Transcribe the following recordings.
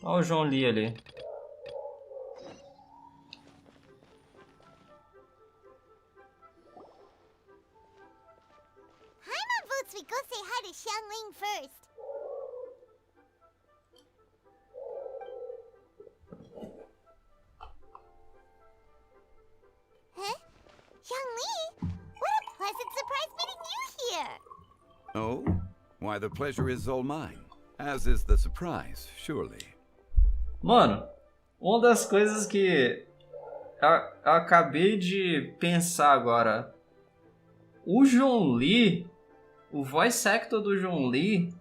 Olha o João Lee ali. Paimon votes we go say hi to Xiangling first. Huh? Xiangling? What a pleasant surprise meeting you here! Oh? Why, the pleasure is all mine. As is the surprise, surely. Mano, uma das coisas que eu acabei de pensar agora. O João Lee, o voice actor do João Lee,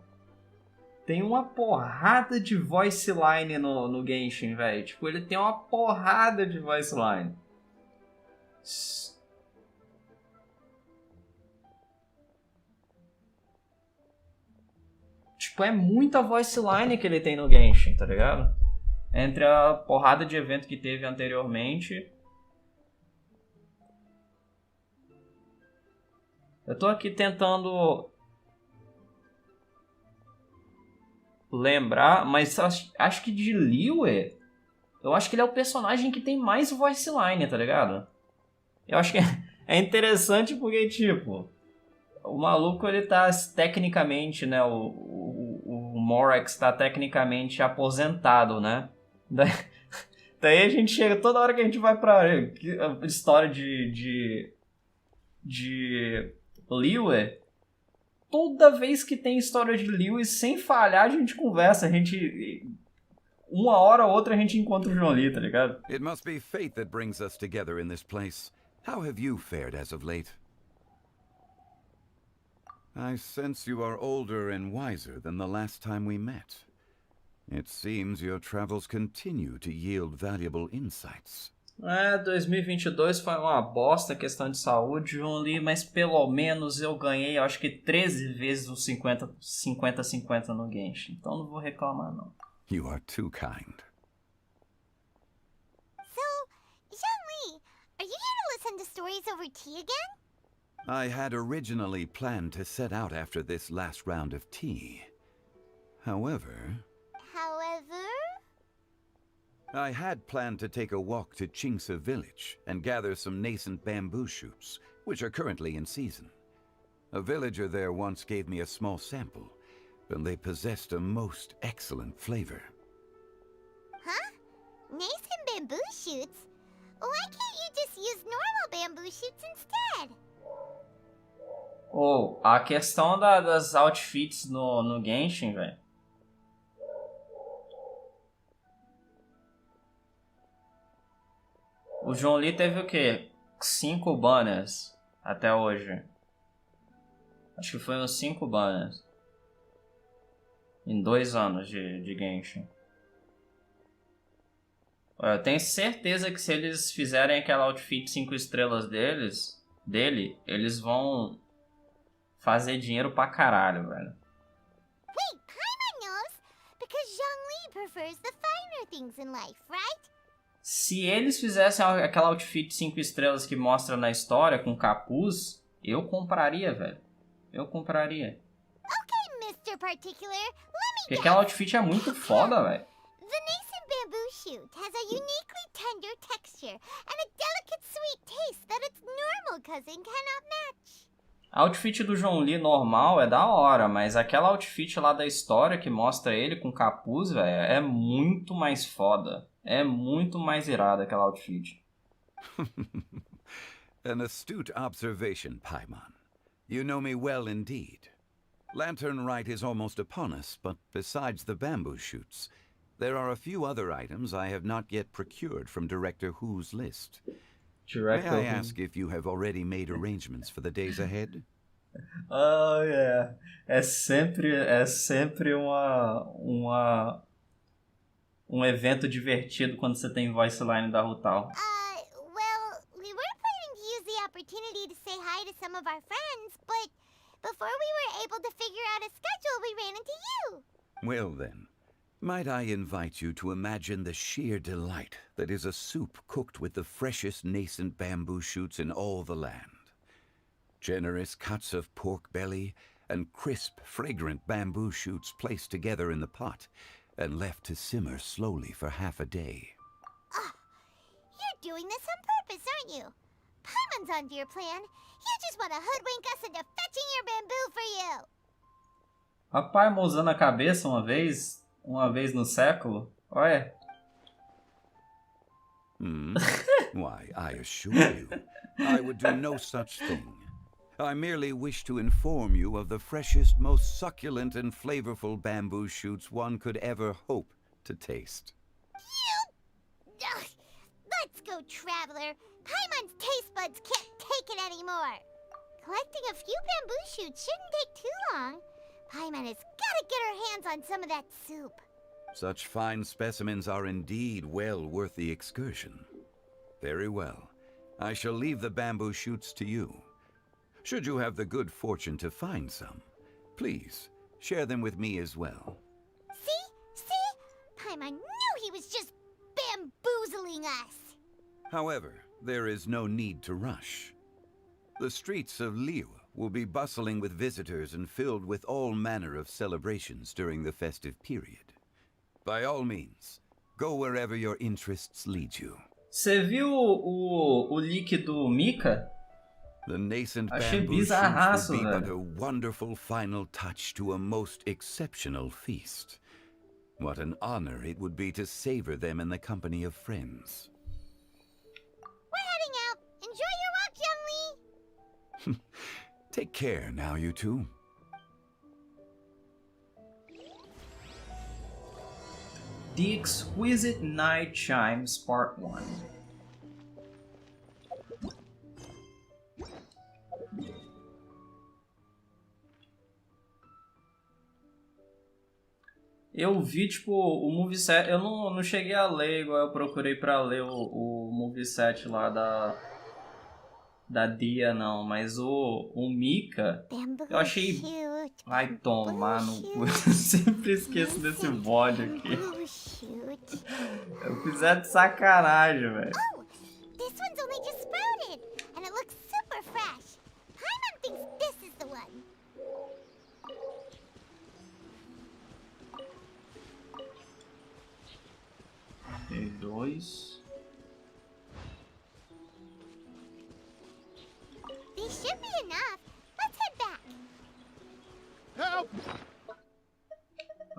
tem uma porrada de voice line no Genshin, velho. Tipo, ele tem uma porrada de voice line. Tipo, é muita voice line que ele tem no Genshin, tá ligado? Entre a porrada de evento que teve anteriormente. Eu tô aqui tentando lembrar, mas acho que de Liyue, eu acho que ele é o personagem que tem mais voice line, tá ligado? Eu acho que é interessante porque, tipo, o maluco ele tá tecnicamente, né? O Morax tá tecnicamente aposentado, né? Daí a gente chega, toda hora que a gente vai pra história de Liyue, toda vez que tem história de Lewis, sem falhar, a gente conversa. A gente. Uma hora ou outra a gente encontra o João Lee, tá ligado? It must be fate that brings us together in this place. How have you fared as of late? I sense you are older and wiser than the last time we met. It seems your travels continue to yield valuable insights. 2022 foi uma bosta questão de saúde, João Lee, mas pelo menos eu ganhei, eu acho que 13 vezes os 50-50 no Genshin. Então não vou reclamar, não. You are too kind. So, Xiangling, are you here to listen to stories over tea again? I had originally planned to set out after this last round of tea. However, I had planned to take a walk to Chingsa village and gather some nascent bamboo shoots, which are currently in season. A villager there once gave me a small sample, and they possessed a most excellent flavor. Huh? Nascent bamboo shoots? Why can't you just use normal bamboo shoots instead? Ou, a questão das outfits no Genshin, velho. O João Lee teve o quê? 5 banners até hoje. Acho que foi uns 5 banners. Em 2 anos de Genshin. Eu tenho certeza que se eles fizerem aquela outfit 5 estrelas dele, eles vão fazer dinheiro pra caralho, velho. Wait, Paimon knows! Because Zhongli prefers the finer things in life, right? Se eles fizessem aquela outfit 5 estrelas que mostra na história com capuz, eu compraria, velho. Eu compraria. Okay, Mr. Particular, let me Porque aquela outfit é muito foda, velho. The nascent bamboo shoot has a uniquely tender texture and a delicate sweet taste that its normal cousin cannot match. A outfit do João Lee normal é da hora, mas aquela outfit lá da história que mostra ele com capuz, velho, é muito mais foda. É muito mais irada aquela outfit. An astute observation, Paimon. You know me well indeed. Lantern Rite is almost upon us, but besides the bamboo shoots, there are a few other items I have not yet procured from Director Hu's list. May I ask if you have already made arrangements for the days ahead? Oh, yeah. É sempre um evento divertido quando você tem voice line da Rutal. Well, we were planning to use the opportunity to say hi to some of our friends, but before we were able to figure out a schedule, we ran into you. Well then, might I invite you to imagine the sheer delight that is a soup cooked with the freshest nascent bamboo shoots in all the land. Generous cuts of pork belly and crisp, fragrant bamboo shoots placed together in the pot, and left to simmer slowly for half a day. Ah, you're doing this on purpose, aren't you? Paimon's onto your plan. You just want to hoodwink us into fetching your bamboo for you. A Paimon usando a cabeça uma vez no século. Olha. Why, I assure you, I would do no such thing. I merely wish to inform you of the freshest, most succulent and flavorful bamboo shoots one could ever hope to taste. Ugh. Let's go, Traveler. Paimon's taste buds can't take it anymore. Collecting a few bamboo shoots shouldn't take too long. Paimon has got to get her hands on some of that soup. Such fine specimens are indeed well worth the excursion. Very well. I shall leave the bamboo shoots to you. Should you have the good fortune to find some, please share them with me as well. See? Paimon knew he was just bamboozling us. However, there is no need to rush. The streets of Liyue will be bustling with visitors and filled with all manner of celebrations during the festive period. By all means, go wherever your interests lead you. Você viu o leak do Mika? The nascent Achei bamboo bizarraço, shoots would be but velho. a wonderful final touch to a most exceptional feast. What an honor it would be to savor them in the company of friends. We're heading out. Enjoy your walk, young Lee. Take care now, you two. The Exquisite Night Chimes Part 1. Eu vi, tipo, o moveset... Eu não cheguei a ler, igual eu procurei pra ler o moveset lá da Dia, não. Mas o Mika, eu achei... Shoot, Vai tomar no cu. Eu shoot. sempre esqueço desse bode aqui. Bamboo shoot. Eu fizer de sacanagem, velho. Oh, this one's only just sprouted, and it looks super fresh. Paimon thinks this is the one. Tem dois. These should be enough. Let's head back. Help!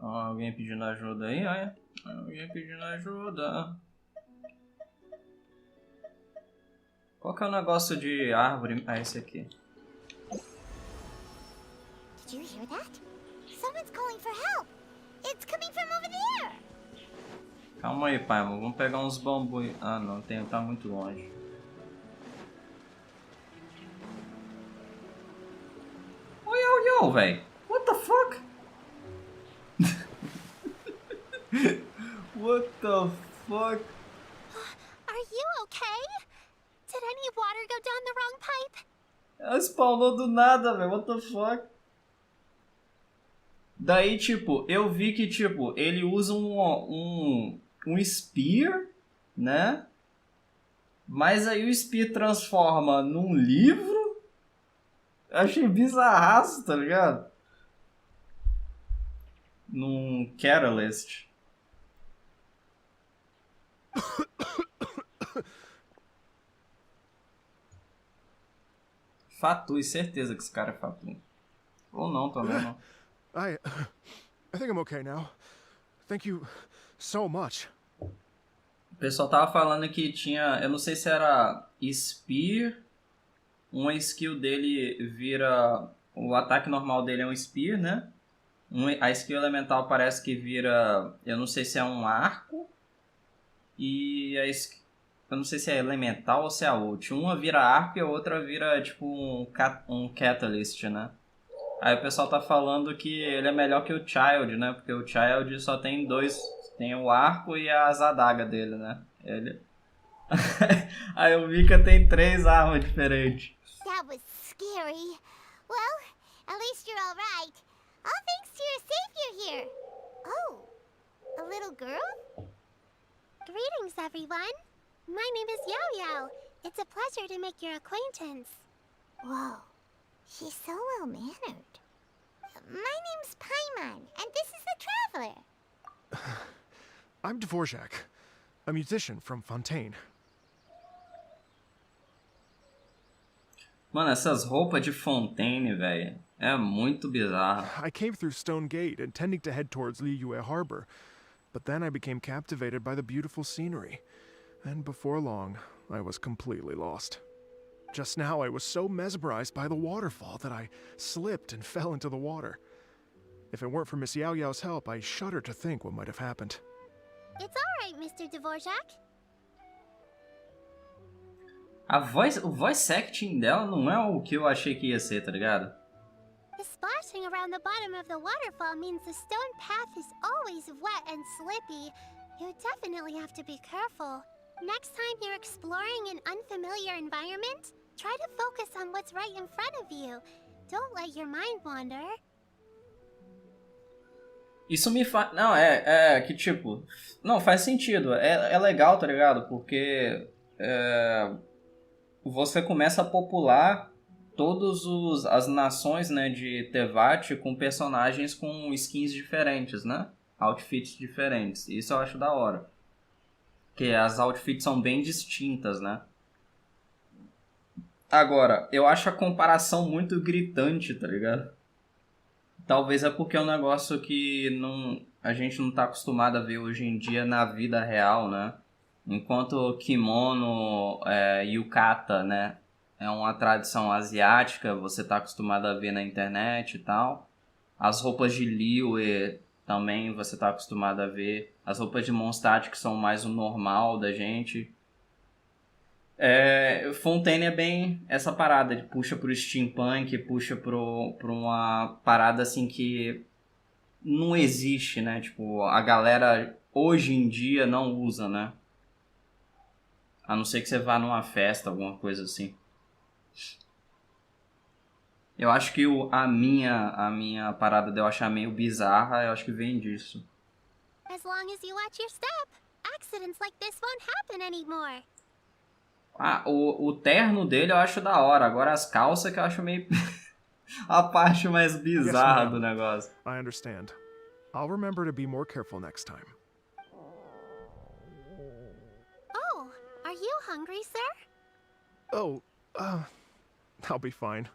Ó, alguém pedindo ajuda aí, olha. Alguém pedindo ajuda. Qual que é o negócio de árvore? Ah, esse aqui. Did you hear that? Someone's calling for help. It's coming from over there. Calma aí, pai, vamos pegar uns bambu. Ah, não, tá muito longe. Yo, véi. What the fuck? What the fuck? Are you okay? Did any water go down the wrong pipe? Ela spawnou do nada, velho. What the fuck? Daí, tipo, eu vi que, tipo, ele usa um spear, né? Mas aí o spear transforma num livro. Achei bizarraço, tá ligado? Num Catalyst. Fatui, certeza que esse cara é Fatui. Ou não, também não. I think I'm okay now. Thank you so much. O pessoal tava falando que tinha... Eu não sei se era Spear. Uma skill dele vira... O ataque normal dele é um Spear, né? A skill elemental parece que vira... Eu não sei se é um arco. E a skill... Eu não sei se é elemental ou se é a ult. Uma vira arco e a outra vira tipo um catalyst, né? Aí o pessoal tá falando que ele é melhor que o Child, né? Porque o Child só tem dois... Tem o arco e as adagas dele, né? Ele... Aí o Mika tem 3 armas diferentes. That was scary. Well, at least you're all right. All thanks to your savior here. Oh, a little girl? Greetings, everyone. My name is Yao Yao. It's a pleasure to make your acquaintance. Whoa, she's so well-mannered. My name's Paimon, and this is the Traveler. I'm Dvorak, a musician from Fontaine. Mano, essas roupas de Fontaine, velho, é muito bizarro. I came through Stone Gate, intending to head towards Liyue Harbor, but then I became captivated by the beautiful scenery, and before long, I was completely lost. Just now, I was so mesmerized by the waterfall that I slipped and fell into the water. If it weren't for Miss Yao Yao's help, I shudder to think what might have happened. It's alright, Mr. Dvorak. O voice acting dela não é o que eu achei que ia ser, tá ligado? The splashing around the bottom of the waterfall means the stone path is always wet and slippy. You definitely have to be careful. Next time you're exploring an unfamiliar environment, try to focus on what's right in front of you. Don't let your mind wander. Isso me faz... Não, que tipo... Não, faz sentido. É legal, tá ligado? Porque... você começa a popular todas as nações, né, de Tevat com personagens com skins diferentes, né? Outfits diferentes. Isso eu acho da hora. Porque as outfits são bem distintas, né? Agora, eu acho a comparação muito gritante, tá ligado? Talvez é porque é um negócio que a gente não tá acostumado a ver hoje em dia na vida real, né? Enquanto kimono, yukata, né? É uma tradição asiática, você tá acostumado a ver na internet e tal. As roupas de Liyue também você tá acostumado a ver. As roupas de Mondstadt que são mais o normal da gente. Fontaine é bem essa parada, de puxa pro steampunk, puxa pro uma parada assim que não existe, né? Tipo, a galera hoje em dia não usa, né? A não ser que você vá numa festa, alguma coisa assim. Eu acho que a minha parada de eu achar meio bizarra, eu acho que vem disso. As long as you watch your step, accidents like this won't happen anymore. O terno dele eu acho da hora. Agora as calças que eu acho meio... a parte mais bizarra do negócio. I understand. I'll remember to be more careful next time. Oh, are you hungry, sir? Oh, I'll be fine.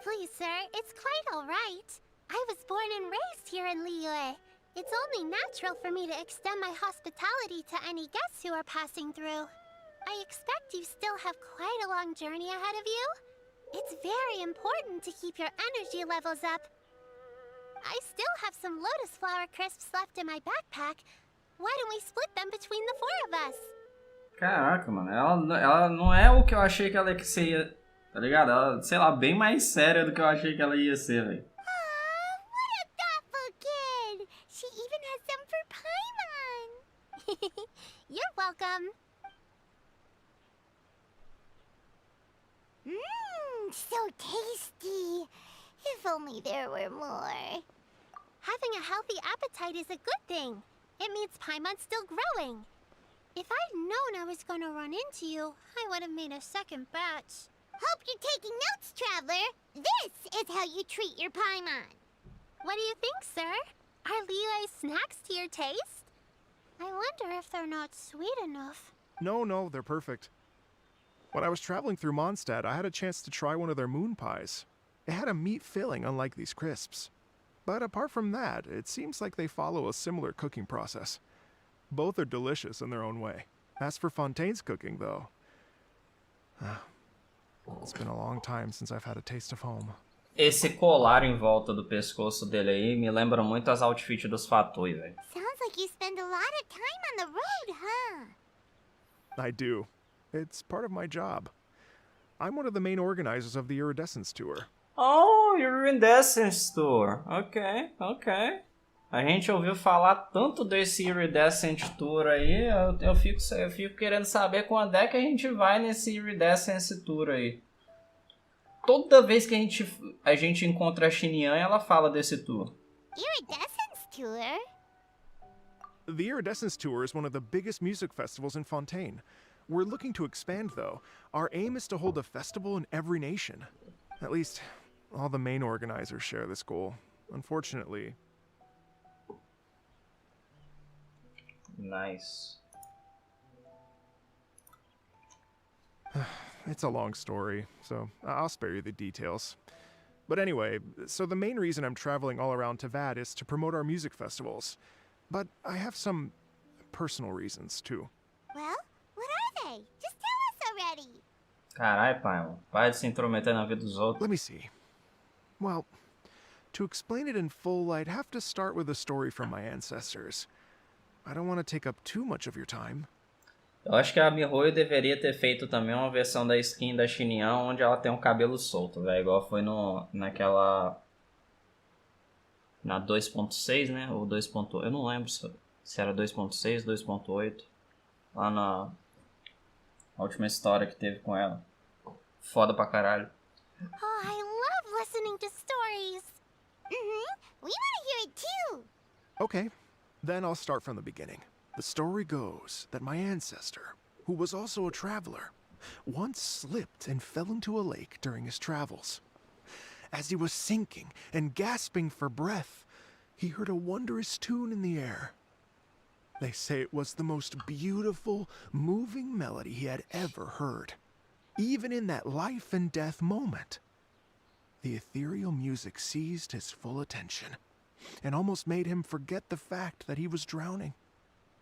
Please, sir, it's quite all right. I was born and raised here in Liyue. It's only natural for me to extend my hospitality to any guests who are passing through. I expect you still have quite a long journey ahead of you. It's very important to keep your energy levels up. I still have some lotus flower crisps left in my backpack. Why don't we split them between the four of us? Caraca, mano, ela não é o que eu achei que ela ia, tá ligado? Ela, sei lá, bem mais séria do que eu achei que ela ia ser, velho. What a thoughtful kid! She even has some for Paimon! You're welcome. Mmm, so tasty. If only there were more. Having a healthy appetite is a good thing. It means Paimon's still growing. If I'd known I was going to run into you, I would have made a second batch. Hope you're taking notes, Traveler. This is how you treat your Paimon. What do you think, sir? Are Liyue snacks to your taste? I wonder if they're not sweet enough. No, they're perfect. When I was traveling through Mondstadt, I had a chance to try one of their moon pies. It had a meat filling, unlike these crisps. But apart from that, it seems like they follow a similar cooking process. Both are delicious in their own way. As for Fontaine's cooking, though, it's been a long time since I've had a taste of home. Esse colar em volta do pescoço dele aí me lembra muito as outfits dos Fatui, velho. Sounds like you spend a lot of time on the road, huh? I do. It's part of my job. I'm one of the main organizers of the Iridescence Tour. Oh, Iridescence Tour. Ok. A gente ouviu falar tanto desse Iridescent Tour aí, eu fico querendo saber quando é que a gente vai nesse Iridescence Tour aí. Toda vez que a gente encontra a Xinyan, ela fala desse tour. Iridescence Tour? The Iridescence Tour is one of the biggest music festivals in Fontaine. We're looking to expand, though. Our aim is to hold a festival in every nation. At least, all the main organizers share this goal. Unfortunately... Nice. It's a long story, so I'll spare you the details. But anyway, so the main reason I'm traveling all around Tavad is to promote our music festivals. But I have some personal reasons, too. Well, what are they? Just tell us already. Caralho, Paimon. Para de se intrometer na vida dos outros. Let me see. Well, to explain it in full, I'd have to start with a story from my ancestors. I don't want to take up too much of your time. Eu acho que a Mihoyo deveria ter feito também uma versão da skin da Xinyan onde ela tem um cabelo solto, velho. Igual foi naquela... Na 2.6, né? Ou 2.8. Eu não lembro se era 2.6, 2.8. Lá na última história que teve com ela. Foda pra caralho. Oh, I love listening to stories. We want to hear it too. Okay, then I'll start from the beginning. The story goes that my ancestor, who was also a traveler, once slipped and fell into a lake during his travels. As he was sinking and gasping for breath, he heard a wondrous tune in the air. They say it was the most beautiful, moving melody he had ever heard, even in that life and death moment. The ethereal music seized his full attention and almost made him forget the fact that he was drowning.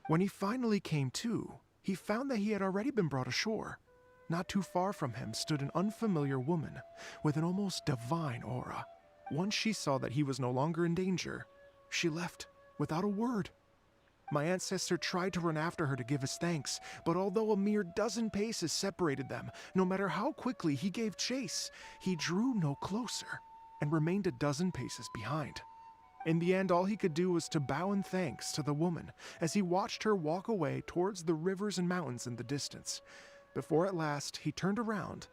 When he finally came to, he found that he had already been brought ashore. Not too far from him stood an unfamiliar woman with an almost divine aura. Once she saw that he was no longer in danger, she left without a word. My ancestor tried to run after her to give his thanks, but although a mere dozen paces separated them, no matter how quickly he gave chase, he drew no closer and remained a dozen paces behind. In the end, all he could do was to bow in thanks to the woman as he watched her walk away towards the rivers and mountains in the distance, before at last he turned around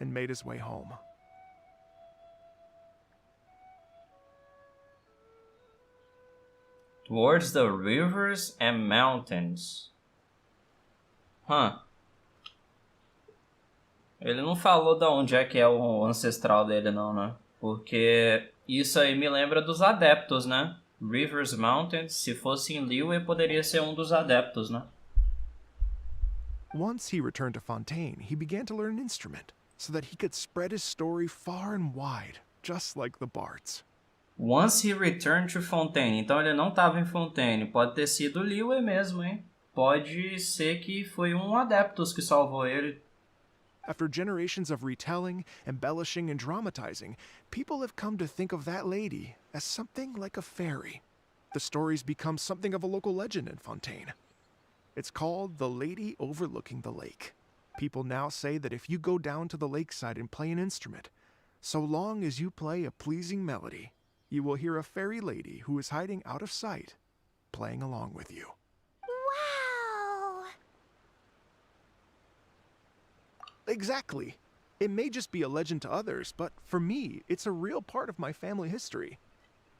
and made his way home. Towards the rivers and mountains. Ele não falou de onde é que é o ancestral dele não, né? Porque isso aí me lembra dos adeptos, né? Rivers, Mountains, se fosse em Liyue, poderia ser um dos adeptos, né? Once he returned to Fontaine, he began to learn an instrument so that he could spread his story far and wide, just like the bards. Once he returned to Fontaine. Então ele não estava em Fontaine. Pode ter sido Liyue mesmo, hein? Pode ser que foi um adeptus que salvou ele. After generations of retelling, embellishing, and dramatizing, people have come to think of that lady as something like a fairy. The story's become something of a local legend in Fontaine. It's called the Lady Overlooking the Lake. People now say that if you go down to the lakeside and play an instrument, so long as you play a pleasing melody, you will hear a fairy lady who is hiding out of sight, playing along with you. Wow! Exactly. It may just be a legend to others, but for me, it's a real part of my family history.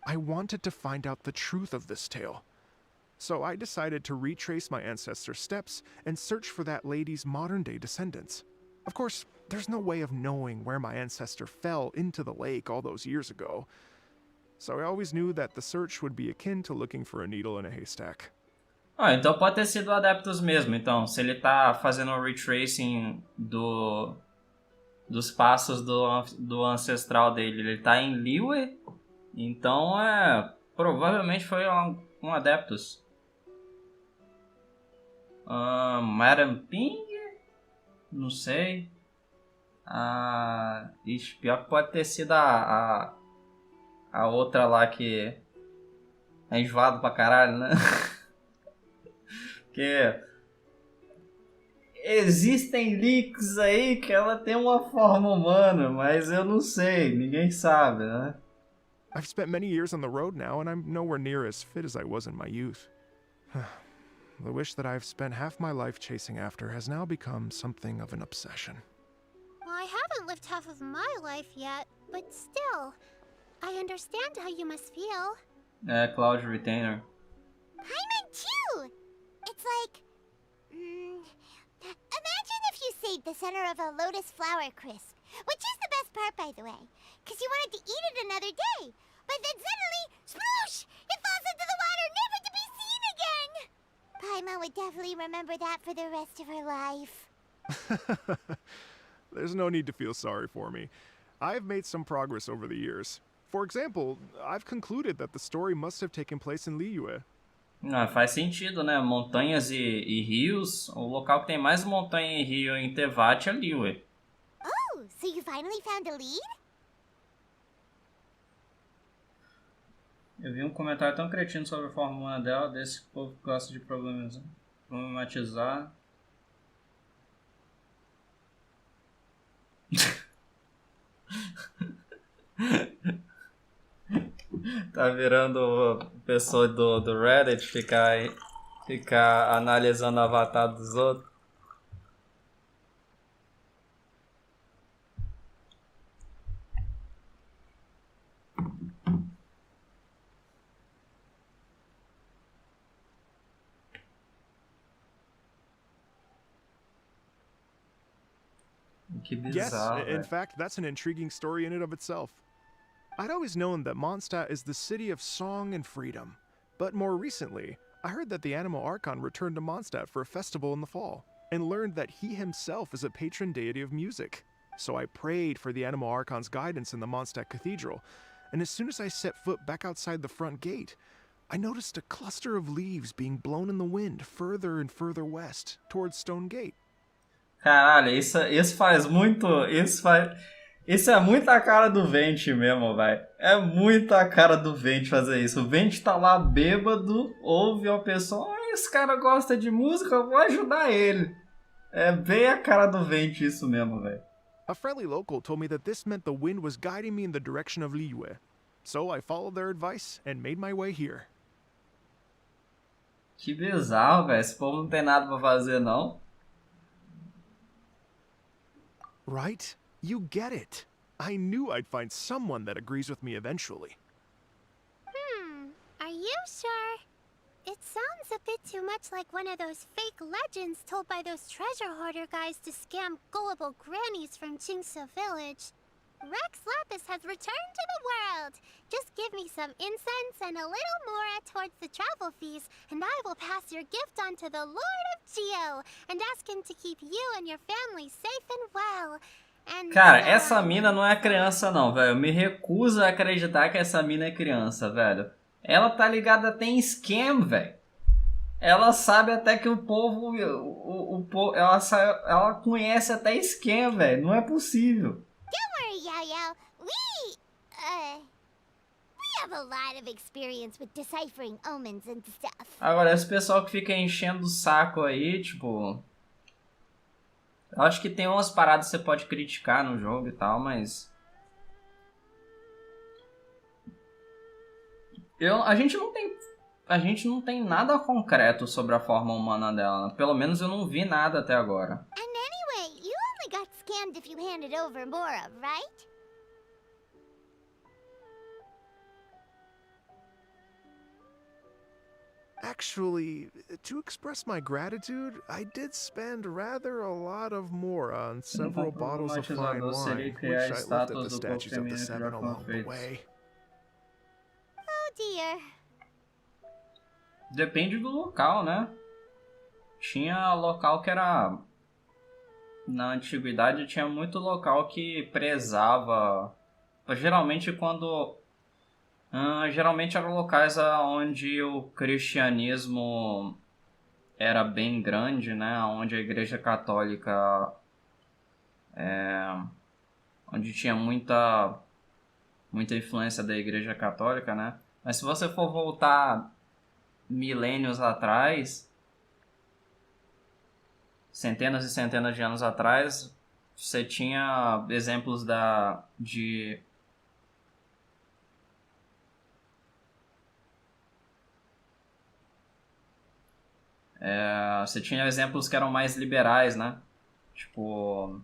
I wanted to find out the truth of this tale. So I decided to retrace my ancestors' steps and search for that lady's modern-day descendants. Of course, there's no way of knowing where my ancestor fell into the lake all those years ago. So I always knew that the search would be akin to looking for a needle in a haystack. Então pode ter sido adeptos mesmo. Então, se ele tá fazendo um retracing dos passos do ancestral dele, ele tá em Liyue, então provavelmente foi um adeptus. Madame Ping? Não sei. Ixi, pior que pode ter sido a outra lá que é enjoado pra caralho, né? Porque existem leaks aí que ela tem uma forma humana, mas eu não sei, ninguém sabe, né? I've spent many years on the road now, and I'm nowhere near as fit as I was in my youth. The wish that I've spent half my life chasing after has now become something of an obsession. Well, I haven't lived half of my life yet, but still, I understand how you must feel. Cloud Retainer. Paimon too! It's like... imagine if you saved the center of a lotus flower crisp, which is the best part, by the way, because you wanted to eat it another day, but then suddenly, sploosh! It falls into the water, never to be seen again! Paimon would definitely remember that for the rest of her life. There's no need to feel sorry for me. I've made some progress over the years. For example, I've concluded that the story must have taken place in Liyue. Ah, faz sentido, né? Montanhas e rios. O local que tem mais montanha e rio em Tevat é Liyue. Oh, so you finally found a lead? Eu vi um comentário tão cretino sobre a fórmula dela, desse povo que gosta de problematizar. Tá virando pessoa do Reddit ficar analisando o avatar dos outros. Que bizarro, Yes, in fact, that's an intriguing story in and of itself. I'd always known that Mondstadt is the city of song and freedom. But more recently, I heard that the Animal Archon returned to Mondstadt for a festival in the fall, and learned that he himself is a patron deity of music. So I prayed for the Animal Archon's guidance in the Mondstadt Cathedral, and as soon as I set foot back outside the front gate, I noticed a cluster of leaves being blown in the wind further and further west, towards Stone Gate. Caralho, isso faz muito. Isso é muita cara do Vente mesmo, velho. É muita cara do Vente fazer isso. O Vente tá lá bêbado, ouve uma pessoa, esse cara gosta de música, eu vou ajudar ele. É bem a cara do Vente isso mesmo, velho. A friendly local told me that this meant the wind was guiding me in the direction of Liyue. So I followed their advice and made my way here. Que bizarro, velho. Esse povo não tem nada pra fazer, não. Right? You get it. I knew I'd find someone that agrees with me eventually. Are you sure? It sounds a bit too much like one of those fake legends told by those treasure hoarder guys to scam gullible grannies from Jingsa Village. Rex Lapis has returned to the world. Just give me some incense and a little more towards the travel fees, and I will pass your gift on to the Lord of Geo and ask him to keep you and your family safe and well. And, Cara, essa mina não é criança não, velho. Eu me recuso a acreditar que essa mina é criança, velho. Ela tá ligada até em scam, velho. Ela sabe até que o povo... ela conhece até scam, velho. Não é possível. Don't worry, Yao Yao. We have a lot of experience with deciphering omens and stuff. Agora, esse pessoal que fica enchendo o saco aí, tipo... Eu acho que tem umas paradas que você pode criticar no jogo e tal, mas... A gente não tem nada concreto sobre a forma humana dela. Pelo menos eu não vi nada até agora. And anyway, you only got scammed if you handed over Mora, right? Actually, to express my gratitude, I did spend rather a lot of more on several bottles of fine wine, which I left at the statues of the seven along the way. Oh dear. Depende do local, né? Tinha local que era... Na antiguidade tinha muito local que prezava... Geralmente quando... geralmente eram locais onde o cristianismo era bem grande, né? Onde a igreja católica... onde tinha muita influência da igreja católica, né? Mas se você for voltar milênios atrás, centenas e centenas de anos atrás, você tinha exemplos você tinha exemplos que eram mais liberais, né? Tipo,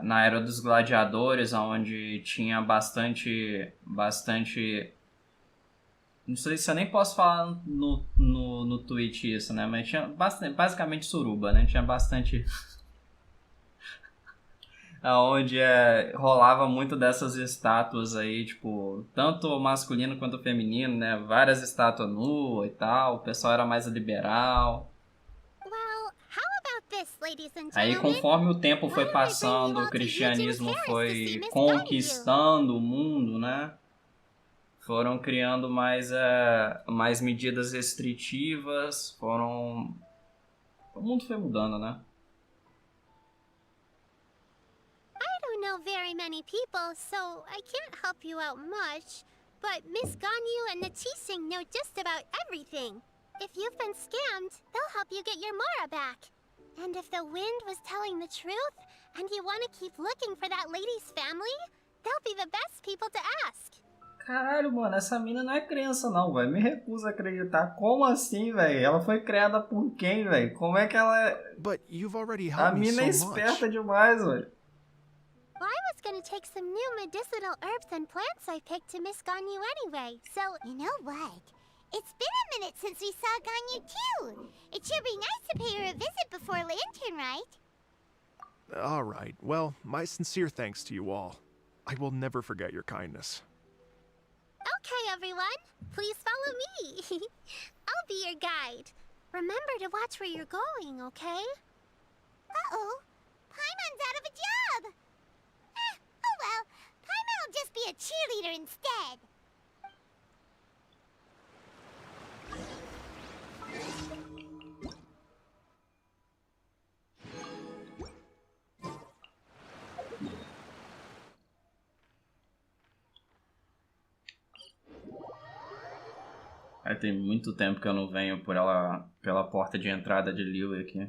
na era dos gladiadores, onde tinha bastante... Não sei se eu nem posso falar no Twitch isso, né? Mas tinha basicamente suruba, né? Tinha bastante... onde rolava muito dessas estátuas aí, tipo, tanto masculino quanto feminino, né? Várias estátuas nuas e tal, o pessoal era mais liberal. Well, how about this, ladies and Aí, gentlemen? conforme o tempo foi Why don't I bring you passando, all o to Eugene, cristianismo Paris to see foi Miss Gunny? conquistando o mundo, né? Foram criando mais medidas restritivas, foram... O mundo foi mudando, né? I don't know very many people, so I can't help you out much. But Miss Ganyu and the Chising know just about everything. If you've been scammed, they'll help you get your Mora back. And if the wind was telling the truth, and you want to keep looking for that lady's family, they'll be the best people to ask. Caralho, mano, essa mina não é criança não, velho. Me recuso a acreditar. Como assim, velho? Ela foi criada por quem, velho? Como é que ela é... But you've already A helped me mina é so much. esperta demais, velho. Well, I was gonna take some new medicinal herbs and plants I picked to Miss Ganyu anyway, so... You know what? It's been a minute since we saw Ganyu too. It should be nice to pay her a visit before Lantern, right? All right. Well, my sincere thanks to you all. I will never forget your kindness. Okay, everyone. Please follow me. I'll be your guide. Remember to watch where you're going, okay? Uh-oh. Paimon's out of a job. Oh well. Paimon will just be a cheerleader instead. Aí tem muito tempo que eu não venho pela porta de entrada de Liyue aqui.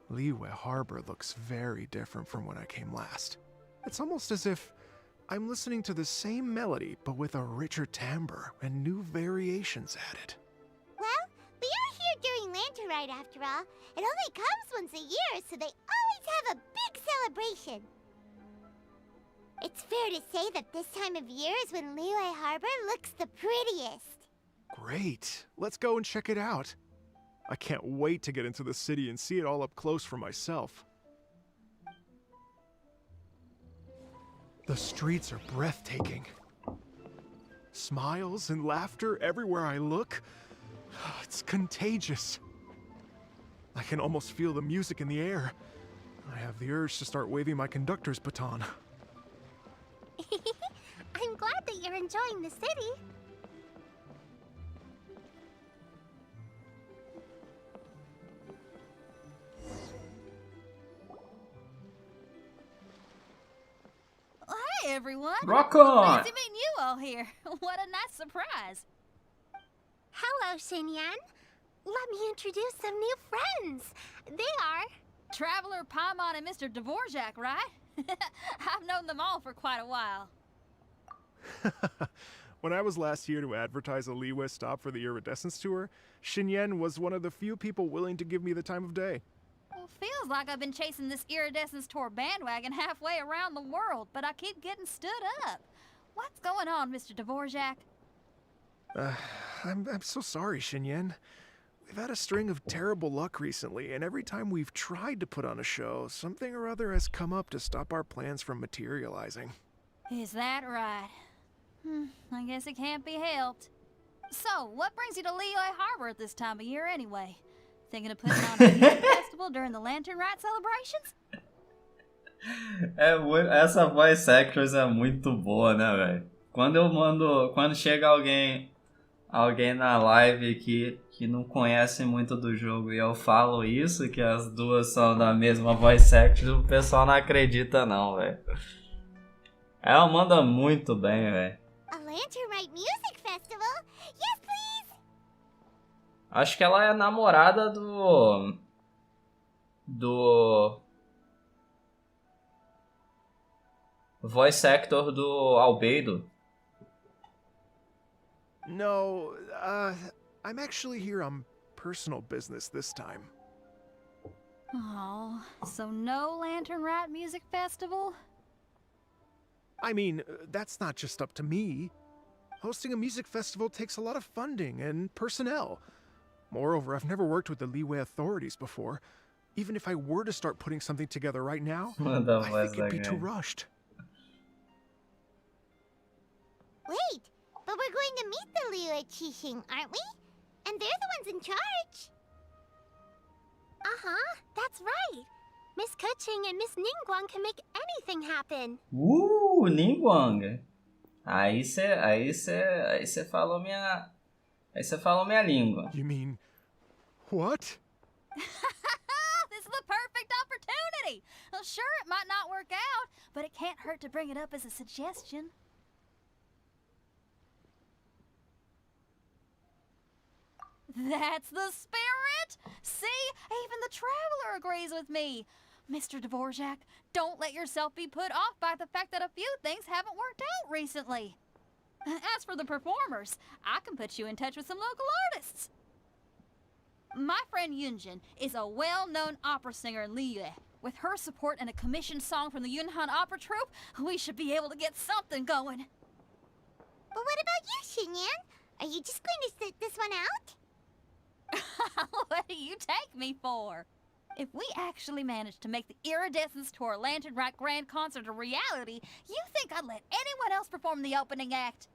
Liyue Harbor looks very different from when I came last. It's almost as if I'm listening to the same melody, but with a richer timbre and new variations added. Well, we are here during Lantern Rite after all. It only comes once a year, so they always have a big celebration. It's fair to say that this time of year is when Liyue Harbor looks the prettiest. Great. Let's go and check it out. I can't wait to get into the city and see it all up close for myself. The streets are breathtaking. Smiles and laughter everywhere I look. It's contagious. I can almost feel the music in the air. I have the urge to start waving my conductor's baton. I'm glad that you're enjoying the city. Hi, everyone. Rock on! Fancy meeting you all here. What a nice surprise. Hello, Xinyan. Let me introduce some new friends. They are... Traveler, Paimon, and Mr. Dvorak, right? I've known them all for quite a while. When I was last here to advertise a Liyue stop for the Iridescence Tour, Xinyan was one of the few people willing to give me the time of day. Well, feels like I've been chasing this Iridescence Tour bandwagon halfway around the world, but I keep getting stood up. What's going on, Mr. Dvorak? I'm so sorry, Xinyan. We've had a string of terrible luck recently, and every time we've tried to put on a show, something or other has come up to stop our plans from materializing. Is that right? I guess it can't be helped. So, what brings you to Liyue Harbor at this time of year anyway? Thinking of putting on a music festival during the Lantern Rite celebrations? Essa voice actress é muito boa, né, velho? Quando chega alguém na live que não conhece muito do jogo e eu falo isso, que as duas são da mesma voice actress, o pessoal não acredita não, velho. Ela manda muito bem, velho. A Lantern Rite Music Festival? Yes, please! Acho que ela é namorada voice actor do Albedo. No, I'm actually here on personal business this time. Oh, so no Lantern Rat Music Festival? I mean, that's not just up to me. Hosting a music festival takes a lot of funding and personnel. Moreover, I've never worked with the Liyue authorities before. Even if I were to start putting something together right now, Da I voz think da it'd be too guy. rushed. Wait, but we're going to meet the Liyue Qixing, aren't we? And they're the ones in charge. Uh-huh, that's right. Miss Kuching and Miss Ningguang can make anything happen. Ningguang. Aí você falou minha, aí você falou minha língua. You mean, what? This is the perfect opportunity. Well, sure, it might not work out, but it can't hurt to bring it up as a suggestion. That's the spirit! See? Even the Traveler agrees with me. Mr. Dvorak, don't let yourself be put off by the fact that a few things haven't worked out recently. As for the performers, I can put you in touch with some local artists. My friend Yunjin is a well-known opera singer in Liyue. With her support and a commissioned song from the Yunhan Opera Troupe, we should be able to get something going. But what about you, Xinyan? Are you just going to sit this one out? What do you take me for? If we actually manage to make the Iridescence Tour Lantern Rat Grand Concert a reality, you think I'd let anyone else perform the opening act?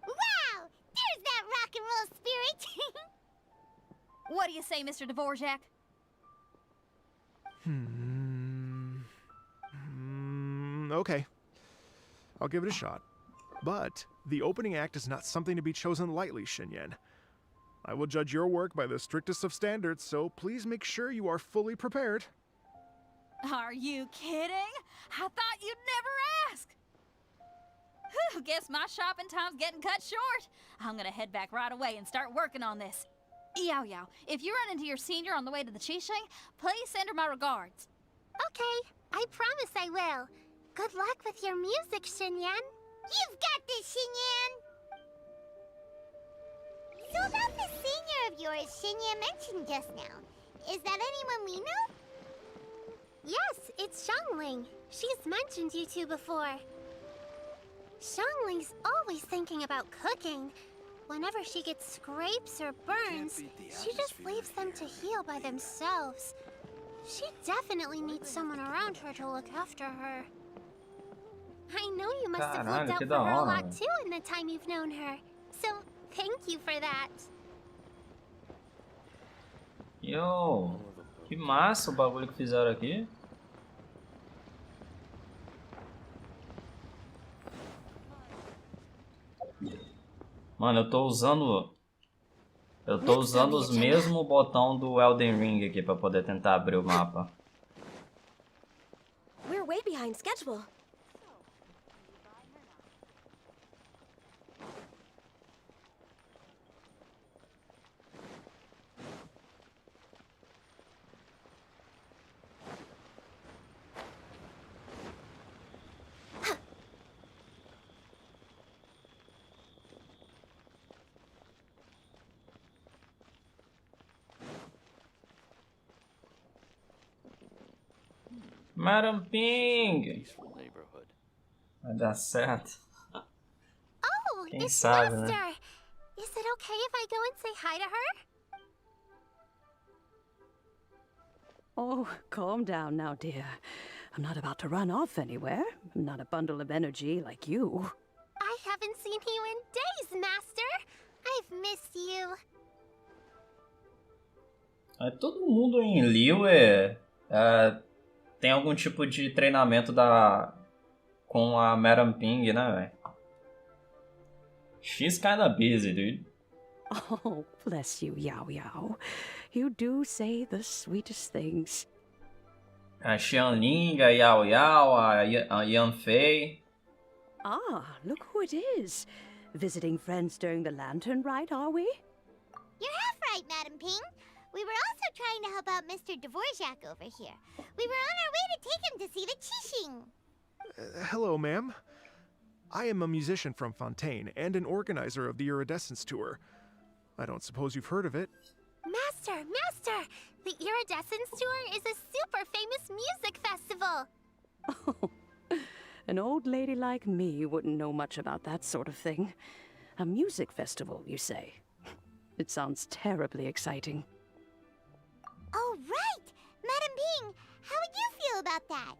Wow! There's that rock and roll spirit! What do you say, Mr. Dvorak? Okay. I'll give it a shot. But the opening act is not something to be chosen lightly, Xinyan. I will judge your work by the strictest of standards, so please make sure you are fully prepared. Are you kidding? I thought you'd never ask. Whew, guess my shopping time's getting cut short. I'm gonna head back right away and start working on this. Yao Yao, if you run into your senior on the way to the Qixing, please send her my regards. Okay, I promise I will. Good luck with your music, Xinyan. You've got this, Xinyan! So about this senior of yours Xinyan mentioned just now, is that anyone we know? Yes, it's Xiangling. She's mentioned you two before. Xiangling's always thinking about cooking. Whenever she gets scrapes or burns, she just leaves them to heal by themselves. She definitely needs someone around her to look after her. I know you must have looked out que for da her a hora. lot too in the time you've known her. So, thank you for that. Yo, que massa o bagulho que fizeram aqui. Mano, eu tô usando os mesmos botão do Elden Ring aqui pra poder tentar abrir o mapa. We're way behind schedule. Madam Ping! Peaceful neighborhood. Vai dar certo. Oh, Quem it's sabe, né? Master. Is it okay if I go and say hi to her? Oh, calm down now, dear. I'm not about to run off anywhere. I'm not a bundle of energy like you. I haven't seen you in days, Master. I've missed you. Todo mundo em Liyue tem algum tipo de treinamento com a Madam Ping, né, velho? She's kinda busy, dude. Oh, bless you, Yao Yao. You do say the sweetest things. A Xianling, a Yao Yao, a Yan Fei. Ah, look who it is. Visiting friends during the Lantern Rite, are we? You're half right, Madam Ping. We were also trying to help out Mr. Dvorak over here. We were on our way to take him to see the Qixing. Hello, ma'am. I am a musician from Fontaine and an organizer of the Iridescence Tour. I don't suppose you've heard of it. Master! The Iridescence Tour is a super famous music festival! Oh, an old lady like me wouldn't know much about that sort of thing. A music festival, you say? It sounds terribly exciting. Oh, right! Madam Ping, how would you feel about that?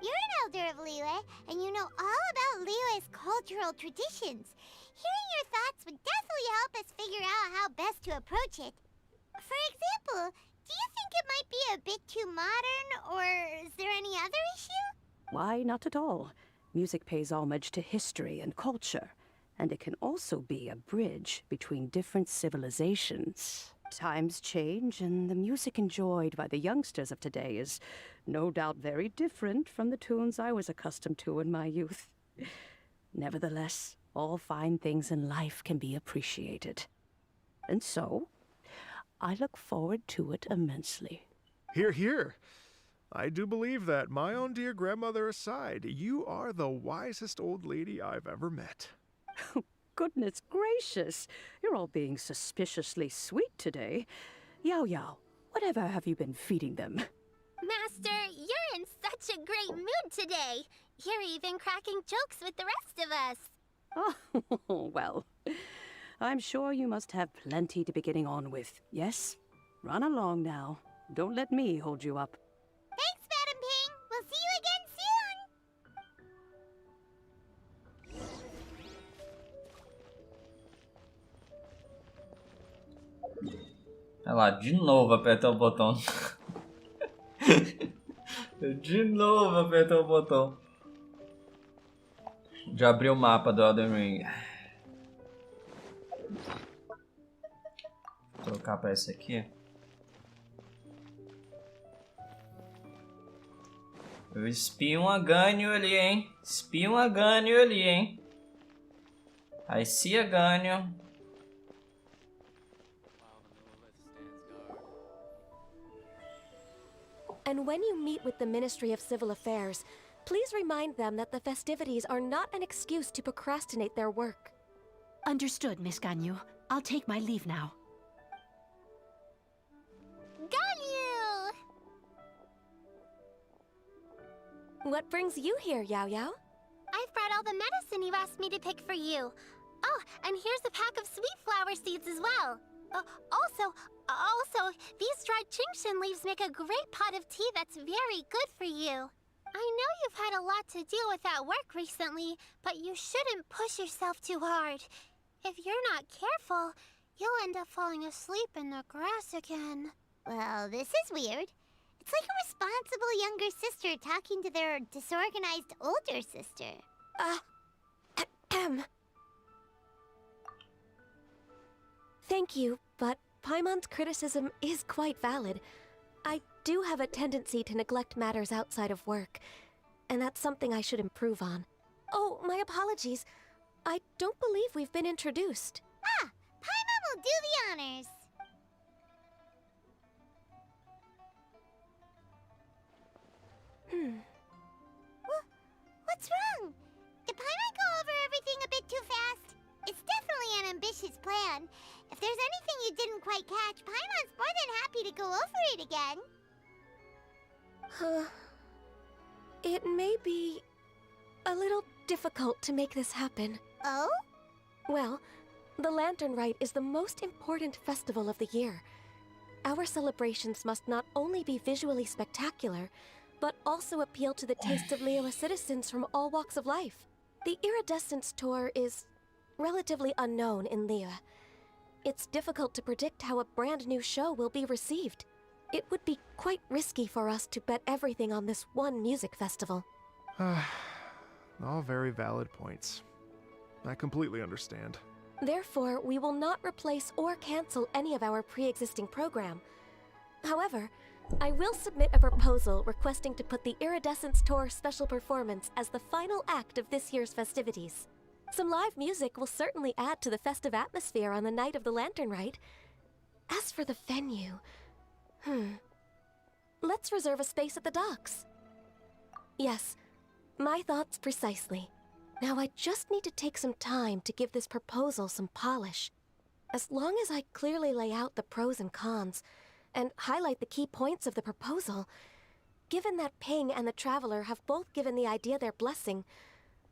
You're an elder of Liyue, and you know all about Liyue's cultural traditions. Hearing your thoughts would definitely help us figure out how best to approach it. For example, do you think it might be a bit too modern, or is there any other issue? Why, not at all. Music pays homage to history and culture, and it can also be a bridge between different civilizations. Times change, and the music enjoyed by the youngsters of today is no doubt very different from the tunes I was accustomed to in my youth. Nevertheless, all fine things in life can be appreciated. And so, I look forward to it immensely. Hear, hear. I do believe that, my own dear grandmother aside, you are the wisest old lady I've ever met. Goodness gracious, you're all being suspiciously sweet today. Yao Yao, whatever have you been feeding them? Master, you're in such a great mood today. You're even cracking jokes with the rest of us. Oh, well, I'm sure you must have plenty to be getting on with, yes? Run along now. Don't let me hold you up. Thanks, Madam Ping! We'll see you again soon! Olha lá, de novo apertar o botão. De novo apertar o botão. Já abri o mapa do Elden Ring. Vou trocar pra esse aqui. Eu espio um agânio ali, hein? Espio um agânio ali, hein? I see agânio. And when you meet with the Ministry of Civil Affairs, please remind them that the festivities are not an excuse to procrastinate their work. Understood, Miss Ganyu. I'll take my leave now. Ganyu! What brings you here, Yao Yao? I've brought all the medicine you asked me to pick for you. Oh, and here's a pack of sweet flower seeds as well. Also, these dried Chingshin leaves make a great pot of tea that's very good for you. I know you've had a lot to deal with at work recently, but you shouldn't push yourself too hard. If you're not careful, you'll end up falling asleep in the grass again. Well, this is weird. It's like a responsible younger sister talking to their disorganized older sister. Thank you, but Paimon's criticism is quite valid. I do have a tendency to neglect matters outside of work, and that's something I should improve on. Oh, my apologies. I don't believe we've been introduced. Ah, Paimon will do the honors. What's wrong? Did Paimon go over everything a bit too fast? It's definitely an ambitious plan. If there's anything you didn't quite catch, Paimon's more than happy to go over it again. It may be a little difficult to make this happen. Oh? Well, the Lantern Rite is the most important festival of the year. Our celebrations must not only be visually spectacular, but also appeal to the tastes of Liyue citizens from all walks of life. The Iridescence Tour is relatively unknown in Liyue. It's difficult to predict how a brand new show will be received. It would be quite risky for us to bet everything on this one music festival. All very valid points. I completely understand. Therefore, we will not replace or cancel any of our pre-existing program. However, I will submit a proposal requesting to put the Iridescence Tour special performance as the final act of this year's festivities. Some live music will certainly add to the festive atmosphere on the night of the Lantern Rite. As for the venue... let's reserve a space at the docks. Yes, My thoughts precisely. Now I just need to take some time to give this proposal some polish. As long as I clearly lay out the pros and cons, and highlight the key points of the proposal, given that Ping and the Traveler have both given the idea their blessing,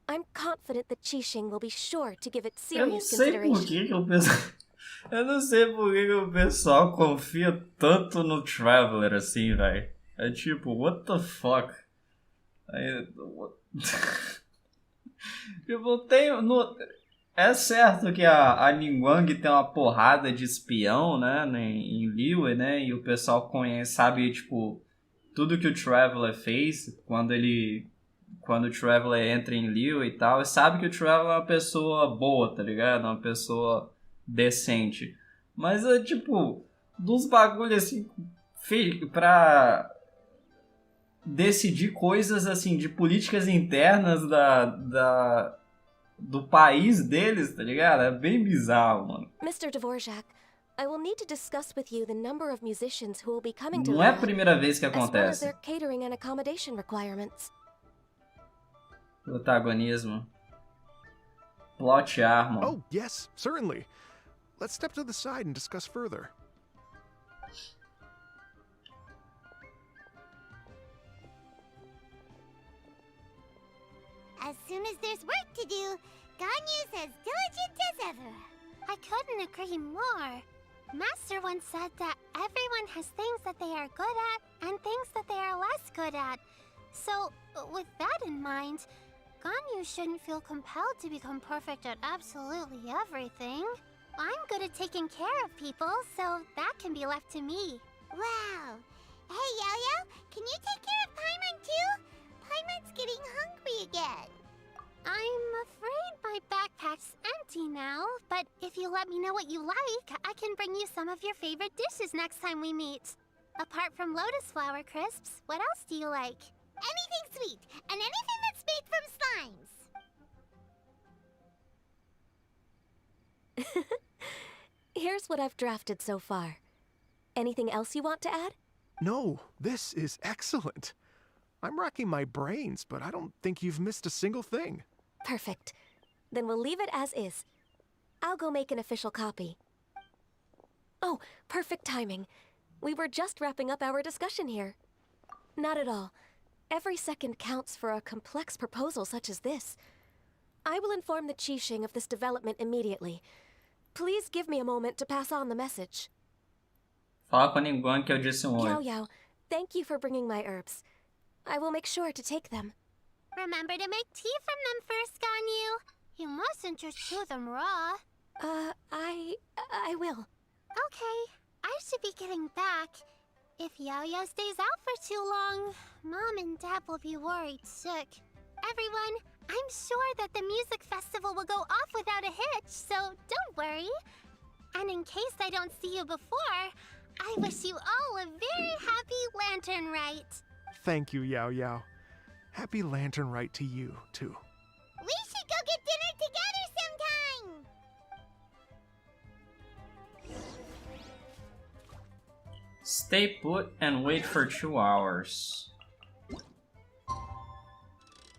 I'm confident that Qixing will be sure to give it Eu não serious sei por consideration. que o pessoal. Eu não sei por que o pessoal confia tanto no Traveler assim, velho. É tipo, what the fuck? Aí, tipo, tem. No... É certo que a Ningguang tem uma porrada de espião, né? Em Liyue, né? E o pessoal conhece, sabe, tipo, tudo que o Traveler fez quando o Traveler entra em Liyue e tal. E sabe que o Traveler é uma pessoa boa, tá ligado? Uma pessoa decente. Mas é tipo, dos bagulhos assim, pra decidir coisas assim, de políticas internas do país deles, tá ligado? É bem bizarro, mano. Mr. Dvorak, I will need to discuss with you the number of musicians who will be coming to Não é a Liyue, primeira vez que as well as acontece. their catering and accommodation requirements. Protagonismo. Plot armor. Oh, yes, certainly. Let's step to the side and discuss further. As soon as there's work to do, Ganyu's as diligent as ever. I couldn't agree more. Master once said that everyone has things that they are good at and things that they are less good at. So, with that in mind, Ganyu shouldn't feel compelled to become perfect at absolutely everything. I'm good at taking care of people, so that can be left to me. Wow. Hey, Yo-Yo, can you take care of Paimon too? Paimon's getting hungry again. I'm afraid my backpack's empty now, but if you let me know what you like, I can bring you some of your favorite dishes next time we meet. Apart from lotus flower crisps, what else do you like? Anything sweet, and anything that's made from slimes. Here's what I've drafted so far. Anything else you want to add? No, this is excellent. I'm racking my brains, but I don't think you've missed a single thing. Perfect. Then we'll leave it as is. I'll go make an official copy. Oh, perfect timing. We were just wrapping up our discussion here. Not at all. Every second counts for a complex proposal such as this. I will inform the Qixing of this development immediately. Please give me a moment to pass on the message. Fala com a Ningguang que eu disse oi. Yao Yao, thank you for bringing my herbs. I will make sure to take them. Remember to make tea from them first, Ganyu. You mustn't just chew them raw. I will. Okay, I should be getting back. If Yo-Yo stays out for too long, Mom and Dad will be worried sick. Everyone, I'm sure that the music festival will go off without a hitch, so don't worry. And in case I don't see you before, I wish you all a very happy Lantern Rite. Thank you, Yao Yao. Happy Lantern Rite to you, too. We should go get dinner together sometime. Stay put and wait for 2 hours.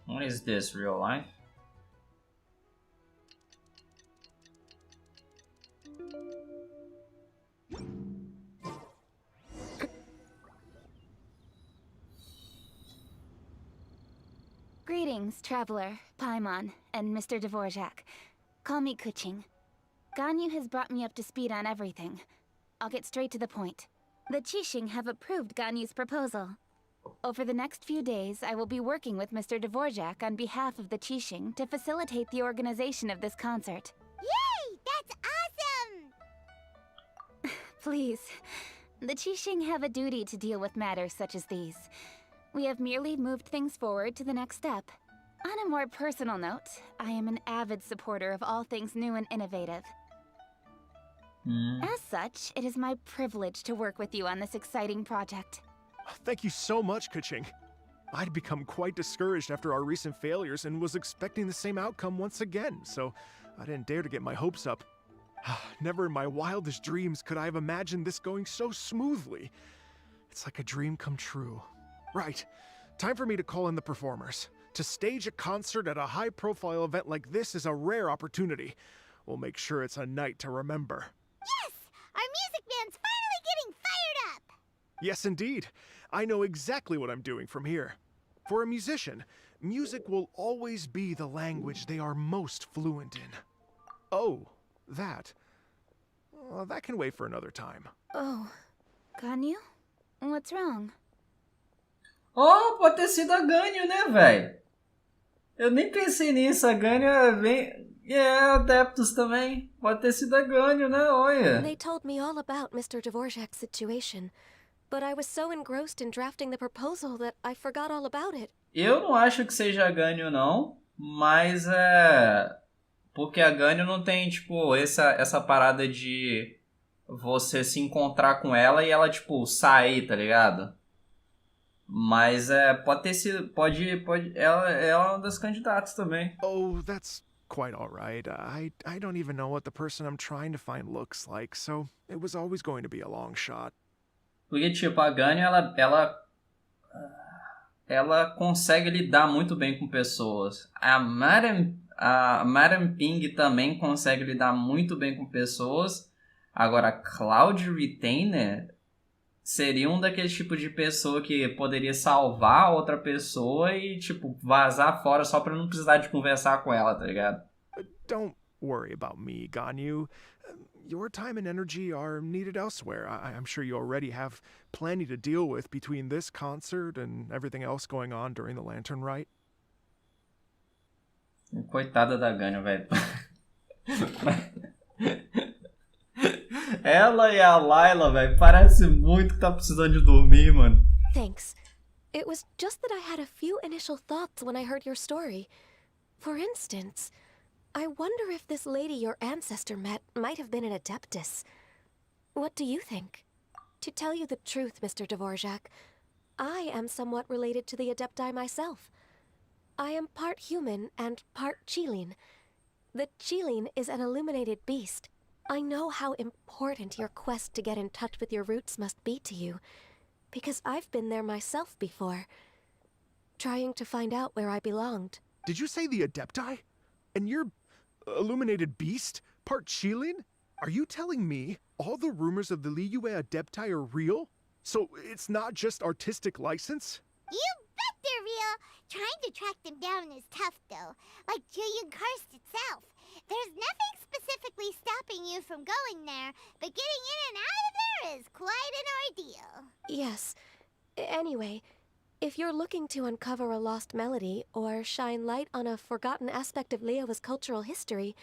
What is this, real life? Greetings, Traveler, Paimon, and Mr. Dvorak. Call me Kuching. Ganyu has brought me up to speed on everything. I'll get straight to the point. The Qixing have approved Ganyu's proposal. Over the next few days, I will be working with Mr. Dvorak on behalf of the Qixing to facilitate the organization of this concert. Yay! That's awesome! Please, the Qixing have a duty to deal with matters such as these. We have merely moved things forward to the next step. On a more personal note, I am an avid supporter of all things new and innovative. As such, it is my privilege to work with you on this exciting project. Thank you so much, Kuching. I'd become quite discouraged after our recent failures and was expecting the same outcome once again, so I didn't dare to get my hopes up. Never in my wildest dreams could I have imagined this going so smoothly. It's like a dream come true. Right. Time for me to call in the performers. To stage a concert at a high-profile event like this is a rare opportunity. We'll make sure it's a night to remember. Yes! Our music band's finally getting fired up! Yes, indeed. I know exactly what I'm doing from here. For a musician, music will always be the language they are most fluent in. Oh, that. Well, that can wait for another time. Oh, Ganyu? What's wrong? Oh, pode ter sido a Ganyu, né, velho? Eu nem pensei nisso. A Ganyu é bem... Adeptus também. Pode ter sido a Ganyu, né? Olha. They told me all about Mr. Dvorak's situation, but I was so engrossed in drafting the proposal that I forgot all about it. Eu não acho que seja a Ganyu, não. Mas é... Porque a Ganyu não tem, tipo, essa parada de você se encontrar com ela e ela, tipo, sair, tá ligado? Mas pode ter sido... Pode, ela é uma das candidatas também. Oh, that's quite all right. I don't even know what the person I'm trying to find looks like, so it was always going to be a long shot. Porque, tipo, a Ganyu, ela consegue lidar muito bem com pessoas. A Madame Ping também consegue lidar muito bem com pessoas. Agora, a Cloud Retainer seria um daqueles tipos de pessoa que poderia salvar a outra pessoa e, tipo, vazar fora só pra não precisar de conversar com ela, tá ligado? Don't worry about me, Ganyu. Your time and energy are needed elsewhere. I'm sure you already have plenty to deal with between this concert and everything else going on during the Lantern Rite. Coitada da Ganyu, velho. Ela e a Layla, velho, parece muito que tá precisando de dormir, mano. Thanks. It was just that I had a few initial thoughts when I heard your story. For instance, I wonder if this lady your ancestor met might have been an Adeptus. What do you think? To tell you the truth, Mr. Dvorak, I am somewhat related to the Adepti myself. I am part human and part Qilin. The Qilin is an illuminated beast. I know how important your quest to get in touch with your roots must be to you, because I've been there myself before, trying to find out where I belonged. Did you say the Adepti? And you're illuminated beast? Part Qilin? Are you telling me all the rumors of the Liyue Adepti are real? So it's not just artistic license? You bet they're real! Trying to track them down is tough, though. Like Julian Karst itself. There's nothing specifically stopping you from going there, but getting in and out of there is quite an ordeal. Yes. Anyway, if you're looking to uncover a lost melody or shine light on a forgotten aspect of Liyue's cultural history,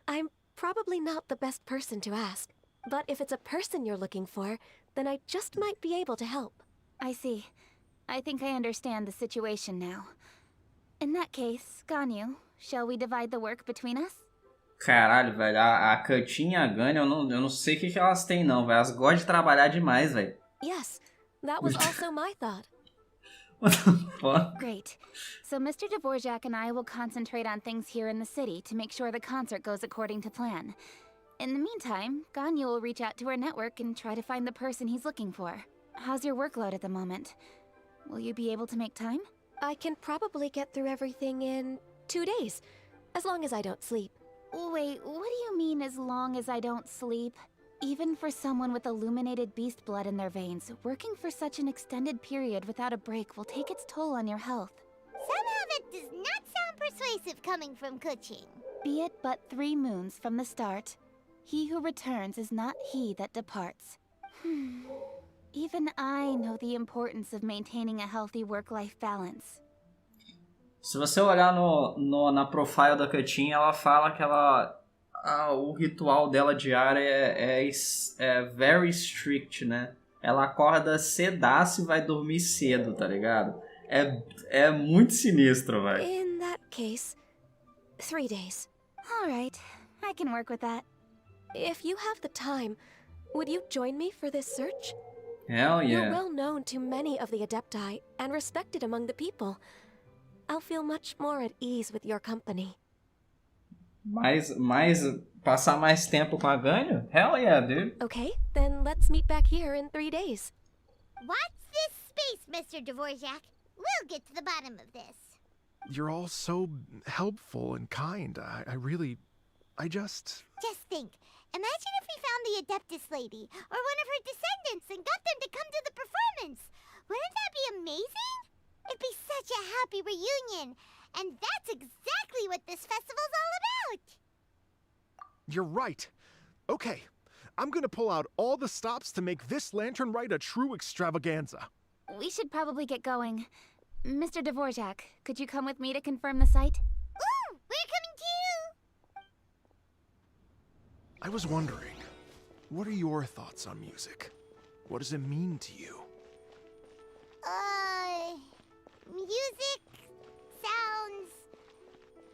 I'm probably not the best person to ask. But if it's a person you're looking for, then I just might be able to help. I see. I think I understand the situation now. In that case, Ganyu, shall we divide the work between us? Caralho, velho, a Katin e a Ganyu, eu não sei o que elas têm, não, velho. Elas gostam de trabalhar demais, velho. Yes, that was also my thought. What the fuck? Great. So Mr. Dvorak and I will concentrate on things here in the city to make sure the concert goes according to plan. In the meantime, Ganyu will reach out to her network and try to find the person he's looking for. How's your workload at the moment? Will you be able to make time? I can probably get through everything in 2 days, as long as I don't sleep. Wait, what do you mean as long as I don't sleep? Even for someone with illuminated beast blood in their veins, working for such an extended period without a break will take its toll on your health. Somehow that does not sound persuasive coming from Kuching. Be it but 3 moons from the start, he who returns is not he that departs. Even I know the importance of maintaining a healthy work-life balance. Se você olhar na profile da Katin, ela fala que o ritual dela diário é very strict, né? Ela acorda cedaço e vai dormir cedo, tá ligado? É muito sinistro, velho. In that case, 3 days. Alright, I can work with that. If you have the time, would you join me for this search? Hell yeah. You're well known to many of the Adepti and respected among the people. I'll feel much more at ease with your company. Passar mais tempo com a Ganyu? Hell yeah, dude. Okay, then let's meet back here in 3 days. Watch this space, Mr. Dvorak. We'll get to the bottom of this. You're all so helpful and kind. I just... Just think. Imagine if we found the Adeptus lady, or one of her descendants, and got them to come to the performance. Wouldn't that be amazing? It'd be such a happy reunion. And that's exactly what this festival's all about. You're right. Okay, I'm gonna pull out all the stops to make this Lantern Rite a true extravaganza. We should probably get going. Mr. Dvorak, could you come with me to confirm the site? Ooh, we're coming too! I was wondering, what are your thoughts on music? What does it mean to you? Music sounds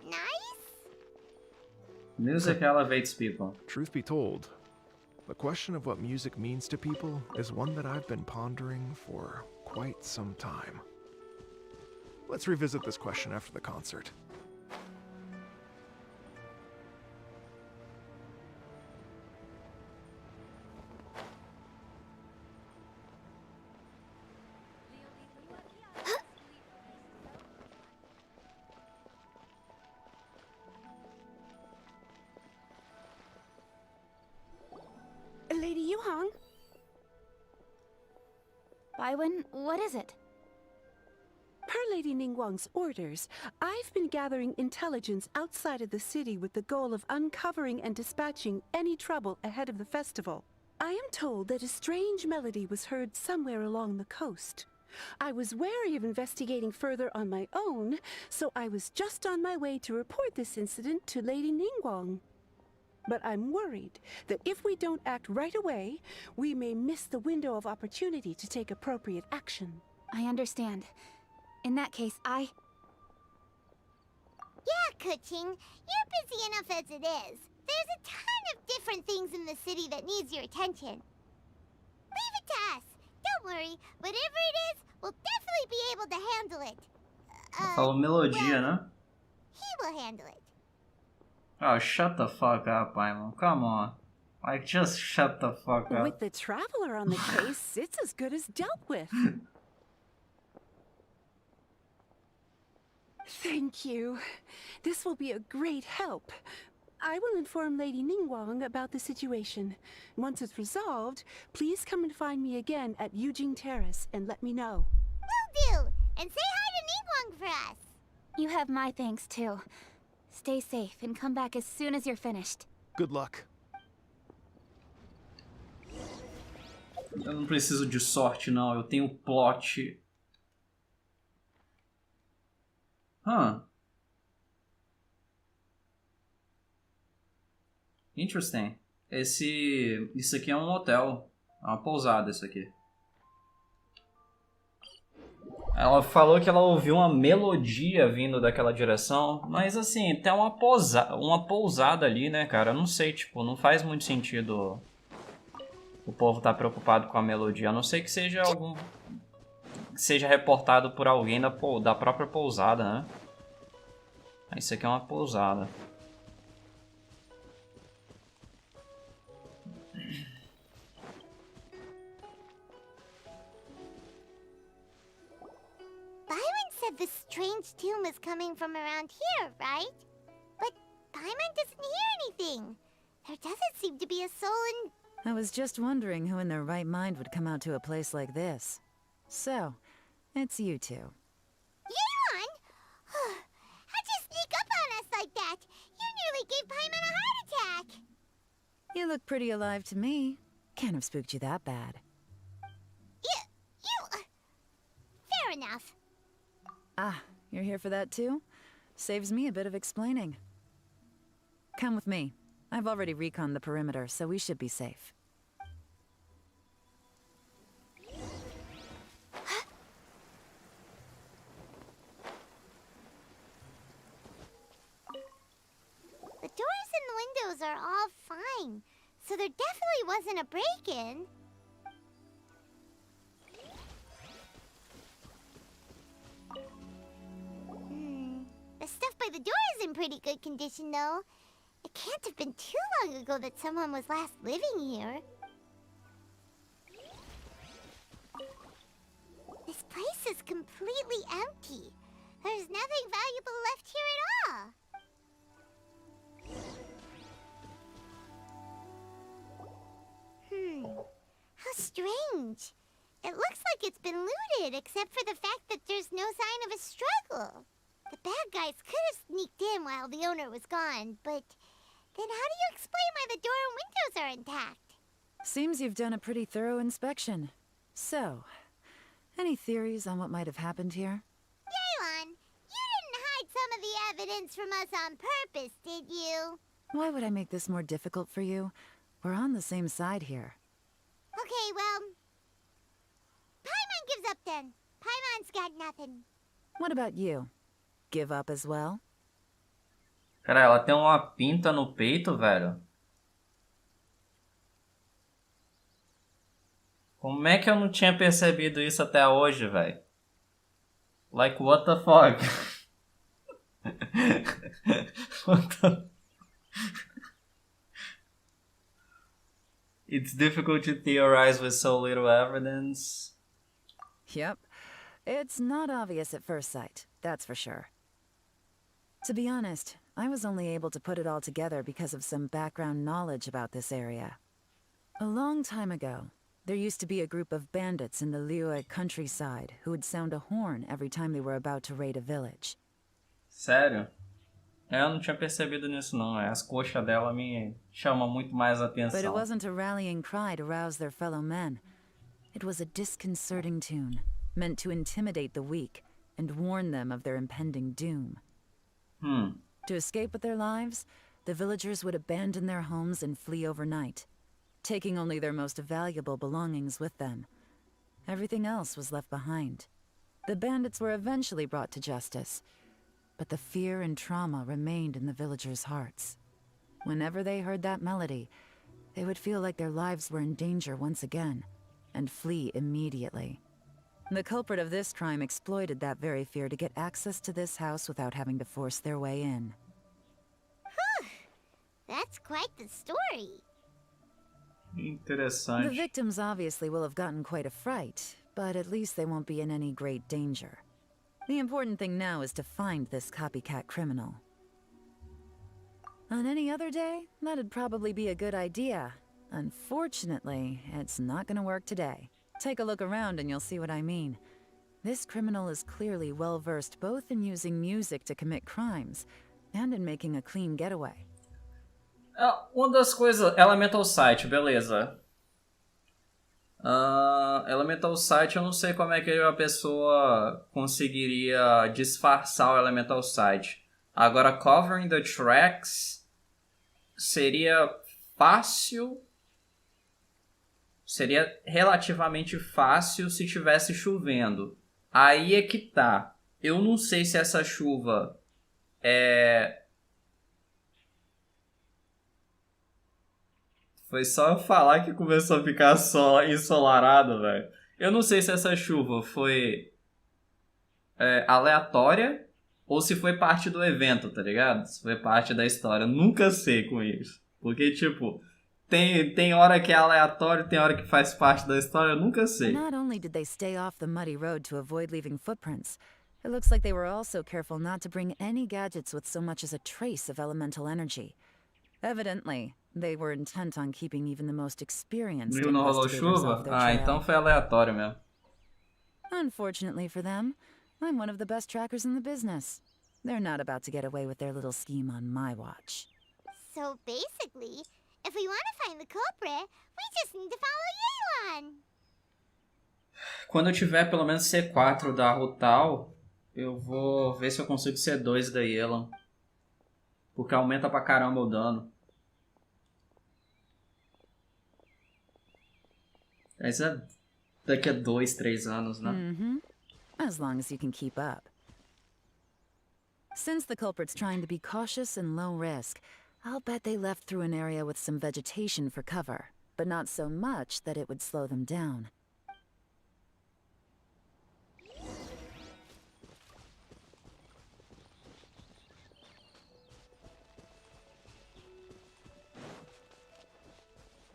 nice? Music elevates people. Truth be told, the question of what music means to people is one that I've been pondering for quite some time. Let's revisit this question after the concert. Lady Yuhang? Baiwen, what is it? Per Lady Ningguang's orders, I've been gathering intelligence outside of the city with the goal of uncovering and dispatching any trouble ahead of the festival. I am told that a strange melody was heard somewhere along the coast. I was wary of investigating further on my own, so I was just on my way to report this incident to Lady Ningguang. But I'm worried that if we don't act right away, we may miss the window of opportunity to take appropriate action. I understand. In that case, Yeah, Kuching, you're busy enough as it is. There's a ton of different things in the city that needs your attention. Leave it to us. Don't worry, whatever it is, we'll definitely be able to handle it. Falou melodia, né? He will handle it. Oh, shut the fuck up, Paimon. Come on. Like, just shut the fuck up. With the Traveler on the case, it's as good as dealt with. Thank you. This will be a great help. I will inform Lady Ningguang about the situation. Once it's resolved, please come and find me again at Yujing Terrace and let me know. Will do. And say hi to Ningguang for us. you have my thanks too. Stay safe and come back as soon as you're finished. Good luck. Eu não preciso de sorte, não. Eu tenho plot. Interesting. Isso aqui é um hotel. É uma pousada, isso aqui. Ela falou que ela ouviu uma melodia vindo daquela direção, mas assim, tem uma pousada ali, né, cara? Eu não sei, tipo, não faz muito sentido o povo tá preocupado com a melodia, a não ser que seja seja reportado por alguém da própria pousada, né? Isso aqui é uma pousada. Byron said the strange tune was coming from around here, right? But Paimon doesn't hear anything. There doesn't seem to be a soul in... I was just wondering who in their right mind would come out to a place like this. So, it's you two. Yuan! How'd you sneak up on us like that? You nearly gave Paimon a heart attack! You look pretty alive to me. Can't have spooked you that bad. Fair enough. Ah, you're here for that too? Saves me a bit of explaining. Come with me. I've already reconned the perimeter, so we should be safe. The doors and the windows are all fine, so there definitely wasn't a break-in. The stuff by the door is in pretty good condition, though. It can't have been too long ago that someone was last living here. This place is completely empty. There's nothing valuable left here at all. How strange. It looks like it's been looted, except for the fact that there's no sign of a struggle. The bad guys could have sneaked in while the owner was gone, but then how do you explain why the door and windows are intact? Seems you've done a pretty thorough inspection. So, any theories on what might have happened here? Yelan, you didn't hide some of the evidence from us on purpose, did you? Why would I make this more difficult for you? We're on the same side here. Okay, well, Paimon gives up then. Paimon's got nothing. What about you? Give up as well? Cara, ela tem uma pinta no peito, velho. Como é que eu não tinha percebido isso até hoje, velho? Like, what the fuck? What the... It's difficult to theorize with so little evidence. Yep. It's not obvious at first sight, that's for sure. To be honest, I was only able to put it all together because of some background knowledge about this area. A long time ago, there used to be a group of bandits in the Liyue countryside who would sound a horn every time they were about to raid a village. Sério? Eu não tinha percebido nisso não. As coxas dela me chamam muito mais atenção. But it wasn't a rallying cry to rouse their fellow men. It was a disconcerting tune, meant to intimidate the weak and warn them of their impending doom. To escape with their lives, the villagers would abandon their homes and flee overnight, taking only their most valuable belongings with them. Everything else was left behind. The bandits were eventually brought to justice, but the fear and trauma remained in the villagers' hearts. Whenever they heard that melody, they would feel like their lives were in danger once again, and flee immediately. The culprit of this crime exploited that very fear to get access to this house without having to force their way in. That's quite the story. Interessante. The victims obviously will have gotten quite a fright, but at least they won't be in any great danger. The important thing now is to find this copycat criminal. On any other day, that'd probably be a good idea. Unfortunately, it's not gonna work today. Take a look around and you'll see what I mean. This criminal is clearly well-versed both in using music to commit crimes and in making a clean getaway. Uma das coisas... Elemental Sight, beleza. Elemental Sight, eu não sei como é que a pessoa conseguiria disfarçar o Elemental Sight. Agora, covering the tracks seria fácil... Seria relativamente fácil se tivesse chovendo. Aí é que tá. Eu não sei se essa chuva é... Foi só eu falar que começou a ficar só ensolarado, velho. Eu não sei se essa chuva foi aleatória ou se foi parte do evento, tá ligado? Se foi parte da história. Eu nunca sei com isso. Porque, tipo... Tem hora que é aleatório, tem hora que faz parte da história, eu nunca sei. Not only did they stay off the muddy road to avoid leaving footprints, it looks like they were also careful not to bring any gadgets with so much as a trace of elemental energy. Evidently, they were intent on keeping even the most experienced Viu, não rolou investigators chuva? off their trail. Então foi aleatório mesmo. Unfortunately for them, I'm one of the best trackers in the business. They're not about to get away with their little scheme on my watch. So basically, if we want to find the culprit, we just need to follow Yelan. Quando eu tiver pelo menos C4 da Rutal, eu vou ver se eu consigo C2 da Yelan. Porque aumenta pra caramba o dano. Isso é daqui a 2, 3 anos, né? As long as you can keep up. Since the culprit's trying to be cautious and low risk, I'll bet they left through an area with some vegetation for cover, but not so much that it would slow them down.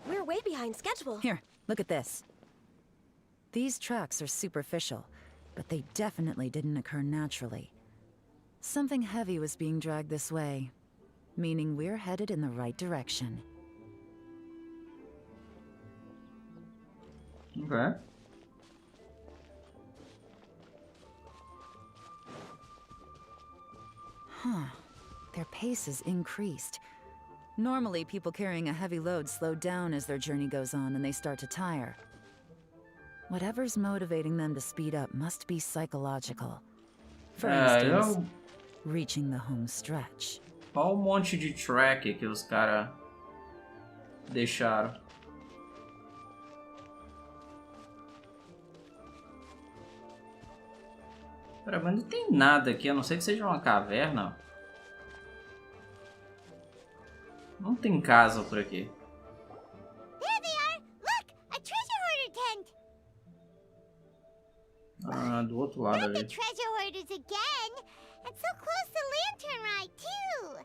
We're way behind schedule. Here, look at this. These tracks are superficial, but they definitely didn't occur naturally. Something heavy was being dragged this way, meaning we're headed in the right direction. Okay. Huh. Their pace is increased. Normally, people carrying a heavy load slow down as their journey goes on and they start to tire. Whatever's motivating them to speed up must be psychological. For instance, reaching the home stretch. Olha um monte de track que os caras deixaram. Pera, mas não tem nada aqui, a não ser que seja uma caverna. Não tem casa por aqui. There they are! Look! A treasure hoarder tent! Ah, do outro lado Not the ali. treasure hoarders again! And so close to Lantern Rite, too!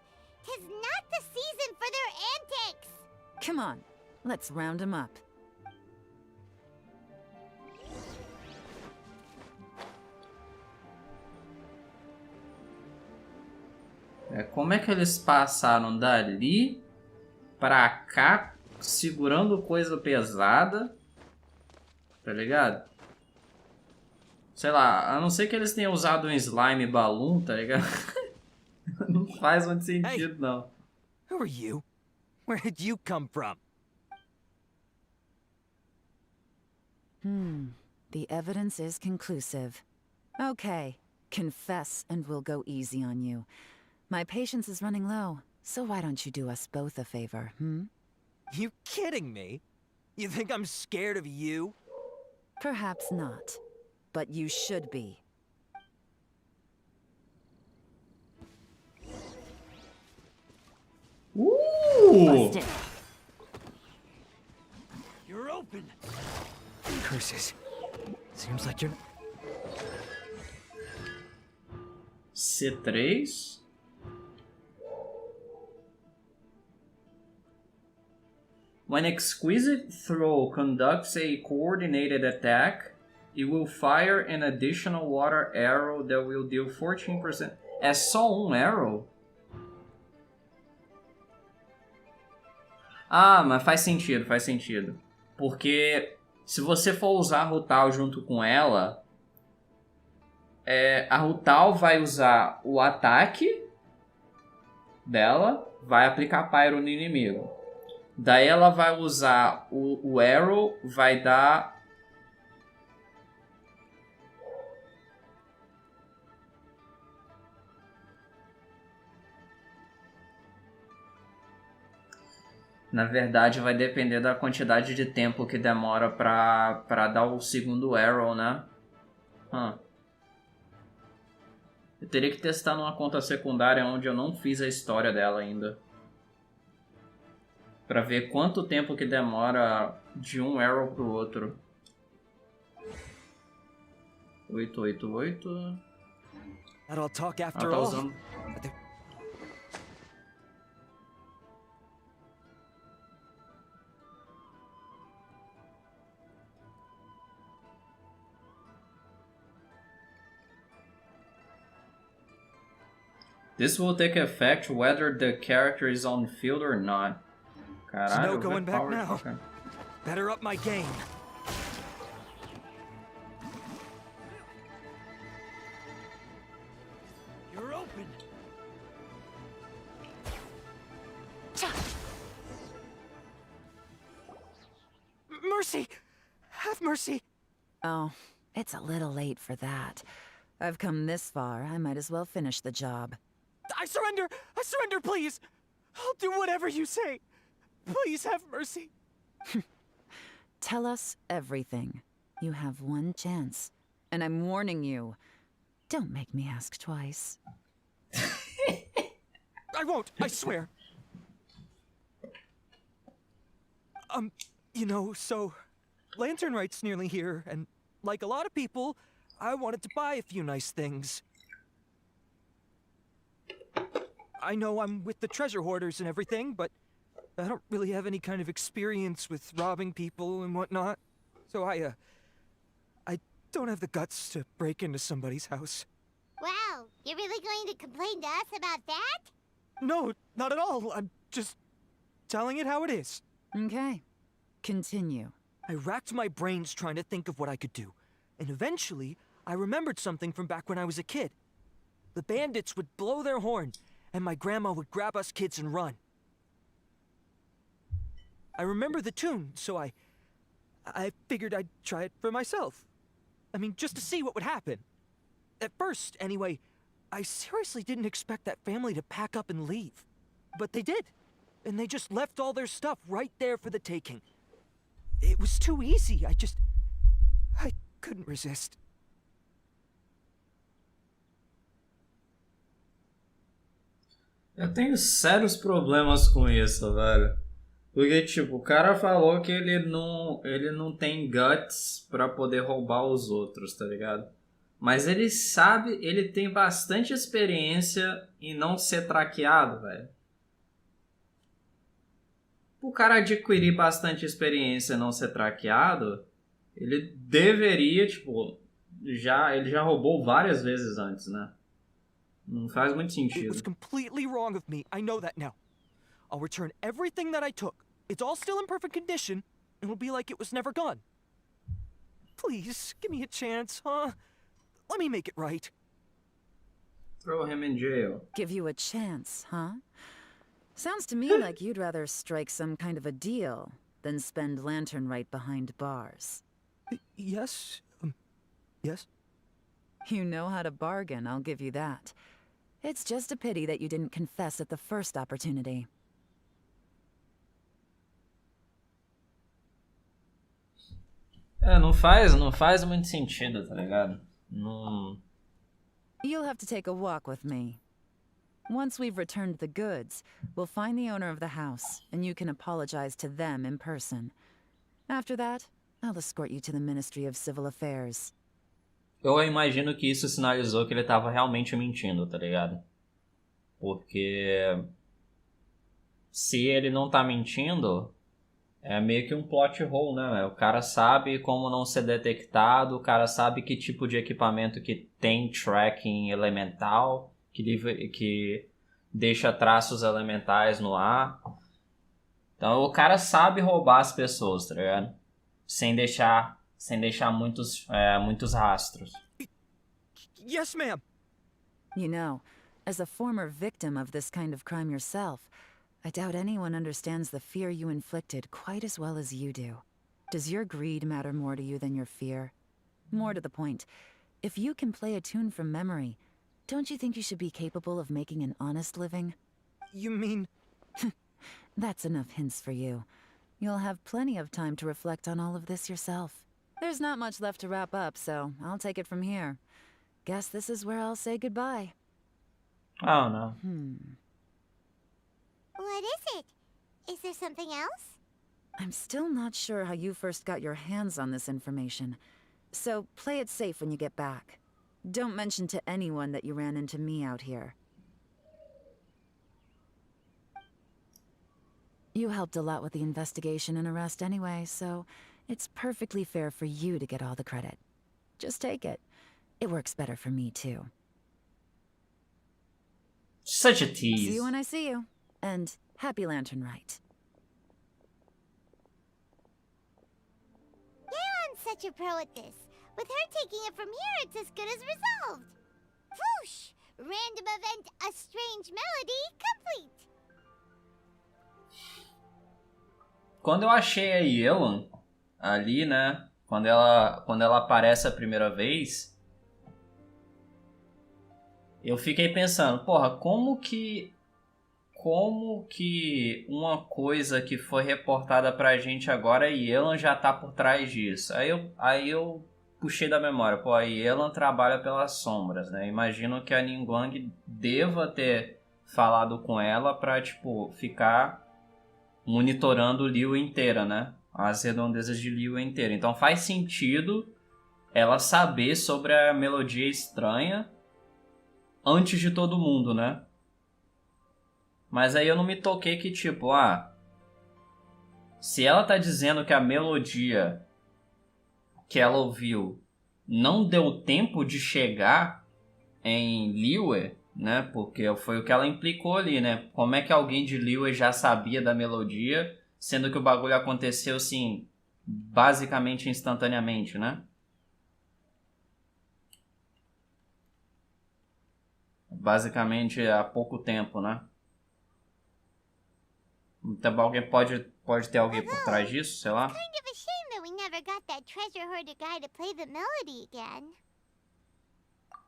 'Tis not the season for their antics! Come on, let's round them up. Como é que eles passaram dali pra cá segurando coisa pesada? Tá ligado? Sei lá, a não ser que eles tenham usado um slime balloon, tá ligado? Não faz muito sentido, não. Who are you? Where did you come from? The evidence is conclusive. Okay, confess and we'll go easy on you. My patience is running low, so why don't you do us both a favor, You kidding me? You think I'm scared of you? Perhaps not, but you should be. Busted. You're open. Curses. Seems like you're... C3. When Exquisite Throw conducts a coordinated attack, it will fire an additional water arrow that will deal 14%. É só um arrow? Ah, mas faz sentido, faz sentido. Porque se você for usar a Rutal junto com ela, a Rutal vai usar o ataque dela, vai aplicar Pyro no inimigo. Daí ela vai usar o Arrow, vai dar... Na verdade vai depender da quantidade de tempo que demora pra dar o segundo Arrow, né? Eu teria que testar numa conta secundária onde eu não fiz a história dela ainda. Pra ver quanto tempo que demora de um arrow pro outro. 888. That'll talk after tá all. usando. This will take effect whether the character is on field or not. Caralho, no going back now. Okay. Better up my game. You're open. Mercy! Have mercy! Oh, it's a little late for that. I've come this far, I might as well finish the job. I surrender! I surrender, please! I'll do whatever you say. Please have mercy. Tell us everything. You have one chance. And I'm warning you. Don't make me ask twice. I won't, I swear. You know, so... Lantern Rite's nearly here, and like a lot of people, I wanted to buy a few nice things. I know I'm with the treasure hoarders and everything, but I don't really have any kind of experience with robbing people and whatnot. So I don't have the guts to break into somebody's house. Wow, you're really going to complain to us about that? No, not at all. I'm just telling it how it is. Okay. Continue. I racked my brains trying to think of what I could do. And eventually, I remembered something from back when I was a kid. The bandits would blow their horn, and my grandma would grab us kids and run. I remember the tune, so I figured I'd try it for myself. I mean, just to see what would happen. At first, anyway, I seriously didn't expect that family to pack up and leave. But they did. And they just left all their stuff right there for the taking. It was too easy. I couldn't resist. Eu tenho sérios problemas com isso, velho. Porque, tipo, o cara falou que ele não tem guts pra poder roubar os outros, tá ligado? Mas ele sabe, ele tem bastante experiência em não ser traqueado, velho. O cara adquirir bastante experiência em não ser traqueado, ele deveria, tipo, ele já roubou várias vezes antes, né? Não faz muito It sentido. was completely wrong of me. I know that now. I'll return everything that I took. It's all still in perfect condition, and it'll be like it was never gone. Please, give me a chance, huh? Let me make it right. Throw him in jail. Give you a chance, huh? Sounds to me like you'd rather strike some kind of a deal than spend Lantern Rite behind bars. Yes? Yes? You know how to bargain, I'll give you that. It's just a pity that you didn't confess at the first opportunity. Não faz muito sentido, tá ligado? Não... You'll have to take a walk with me. Once we've returned the goods, we'll find the owner of the house, and you can apologize to them in person. After that, I'll escort you to the Ministry of Civil Affairs. Eu imagino que isso sinalizou que ele tava realmente mentindo, tá ligado? Porque se ele não tá mentindo, é meio que um plot hole, né? O cara sabe como não ser detectado, o cara sabe que tipo de equipamento que tem tracking elemental, que deixa traços elementais no ar. Então o cara sabe roubar as pessoas, tá ligado? Sem deixar muitos rastros. Yes, ma'am. You know, as a former victim of this kind of crime yourself, I doubt anyone understands the fear you inflicted quite as well as you do. Does your greed matter more to you than your fear? More to the point, if you can play a tune from memory, don't you think you should be capable of making an honest living? You mean... That's enough hints for you. You'll have plenty of time to reflect on all of this yourself. There's not much left to wrap up, so I'll take it from here. Guess this is where I'll say goodbye. Oh, no. What is it? Is there something else? I'm still not sure how you first got your hands on this information, so play it safe when you get back. Don't mention to anyone that you ran into me out here. You helped a lot with the investigation and arrest anyway, so it's perfectly fair for you to get all the credit. Just take it. It works better for me, too. Such a tease. See you when I see you. And happy Lantern Rite. Yeon's such a pro at this. With her taking it from here, it's as good as resolved. Whoosh! Random event, a strange melody, complete. Quando eu achei a Yeon ali, né? Quando ela aparece a primeira vez, eu fiquei pensando, porra, como que uma coisa que foi reportada pra gente agora, a Yeon já tá por trás disso? Aí eu puxei da memória, pô, a Yeon trabalha pelas sombras, né? Imagino que a Ningguang deva ter falado com ela pra, tipo, ficar monitorando Liyue inteira, né? As redondezas de Liyue inteira. Então faz sentido ela saber sobre a melodia estranha antes de todo mundo, né? Mas aí eu não me toquei que, tipo, se ela tá dizendo que a melodia que ela ouviu não deu tempo de chegar em Liyue, né? Porque foi o que ela implicou ali, né? Como é que alguém de Liyue já sabia da melodia, sendo que o bagulho aconteceu, assim, basicamente instantaneamente, né? Basicamente há pouco tempo, né? Então alguém pode ter alguém por trás disso, sei lá. Kind of a shame that we never got that treasure hoarder guy to play the melody again.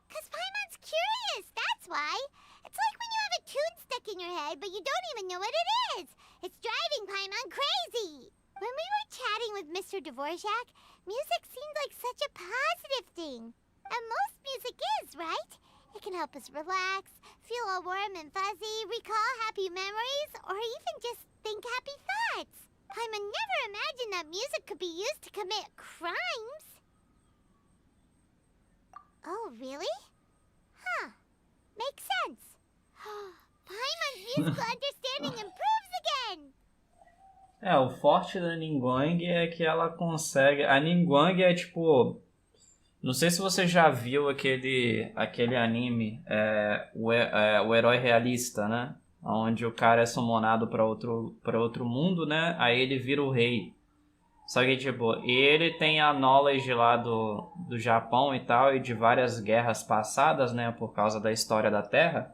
Cause Paimon's curious, that's why. It's like when you have a tune stuck in your head, but you don't even know what it is. It's driving Paimon crazy. When we were chatting with Mr. Dvorak, music seemed like such a positive thing. And most music is, right? It can help us relax, feel all warm and fuzzy, recall happy memories, or even just think happy thoughts. Paimon never imagined that music could be used to commit crimes. Oh, really? Huh. Makes sense. Paimon's musical understanding improves again! O forte da Ningguang é que ela consegue... A Ningguang é tipo... Não sei se você já viu aquele anime, o Herói Realista, né? Onde o cara é summonado para outro mundo, né? Aí ele vira o rei. Só que, tipo, ele tem a knowledge lá do Japão e tal, e de várias guerras passadas, né? Por causa da história da Terra.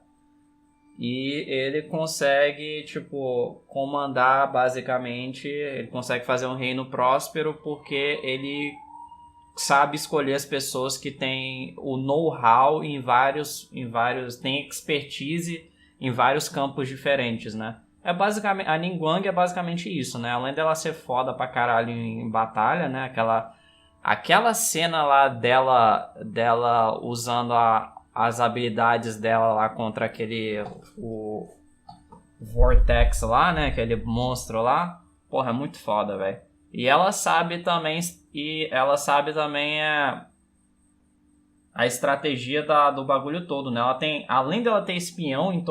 E ele consegue, tipo, comandar, basicamente... Ele consegue fazer um reino próspero porque ele... sabe escolher as pessoas que têm o know-how em vários tem expertise em vários campos diferentes, né? A Ningguang é basicamente isso, né? Além dela ser foda pra caralho em batalha, né? Aquela cena lá dela usando as habilidades dela lá contra o Vortex lá, né? Aquele monstro lá. Porra, é muito foda, velho. E ela sabe também a estratégia do bagulho todo, né? Ela tem, além dela ter espião em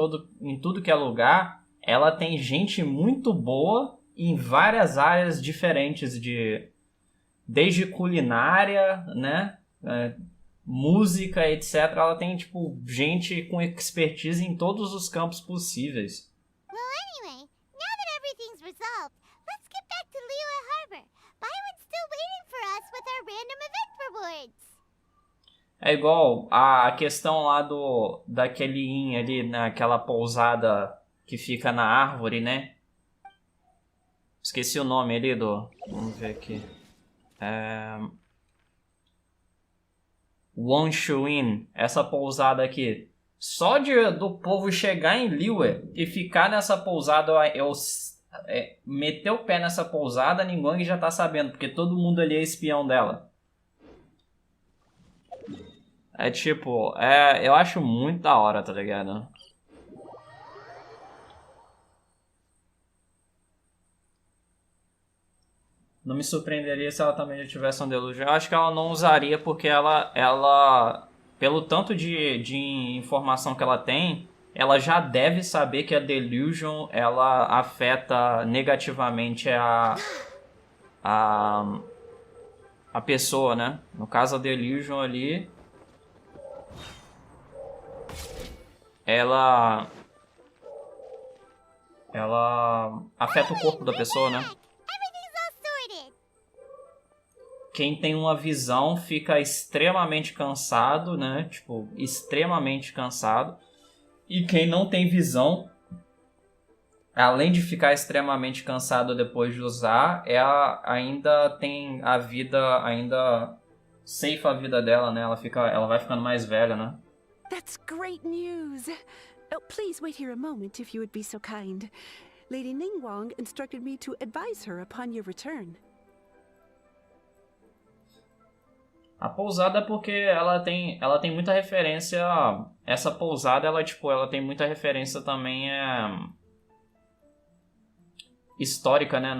tudo que é lugar, ela tem gente muito boa em várias áreas diferentes desde culinária, né? Música, etc. Ela tem, tipo, gente com expertise em todos os campos possíveis. Well, anyway, now that everything's resolved, let's get back to Liyue Harbor. Byron's still waiting for us with our random event rewards. É igual a questão lá daquele inn ali, naquela pousada que fica na árvore, né? Esqueci o nome ali Vamos ver aqui. Wonshu-in, essa pousada aqui. Só do povo chegar em Liyue e ficar nessa pousada, meter o pé nessa pousada, Ningguang já tá sabendo, porque todo mundo ali é espião dela. É tipo, eu acho muito da hora, tá ligado? Não me surpreenderia se ela também já tivesse um Delusion. Eu acho que ela não usaria porque ela pelo tanto de informação que ela tem, ela já deve saber que a Delusion, ela afeta negativamente a pessoa, né? No caso, a Delusion ali, ela afeta o corpo da pessoa, né? Quem tem uma visão fica extremamente cansado, né? Tipo, extremamente cansado. E quem não tem visão, além de ficar extremamente cansado depois de usar, ainda tem a vida, ainda ceifa a vida dela, né? Ela vai ficando mais velha, né? That's great news. Oh, please wait here a moment if you would be so kind. Lady Ningguang instructed me to advise her upon your return. A pousada é porque ela tem muita referência. Essa pousada, ela tem muita referência também histórica, né?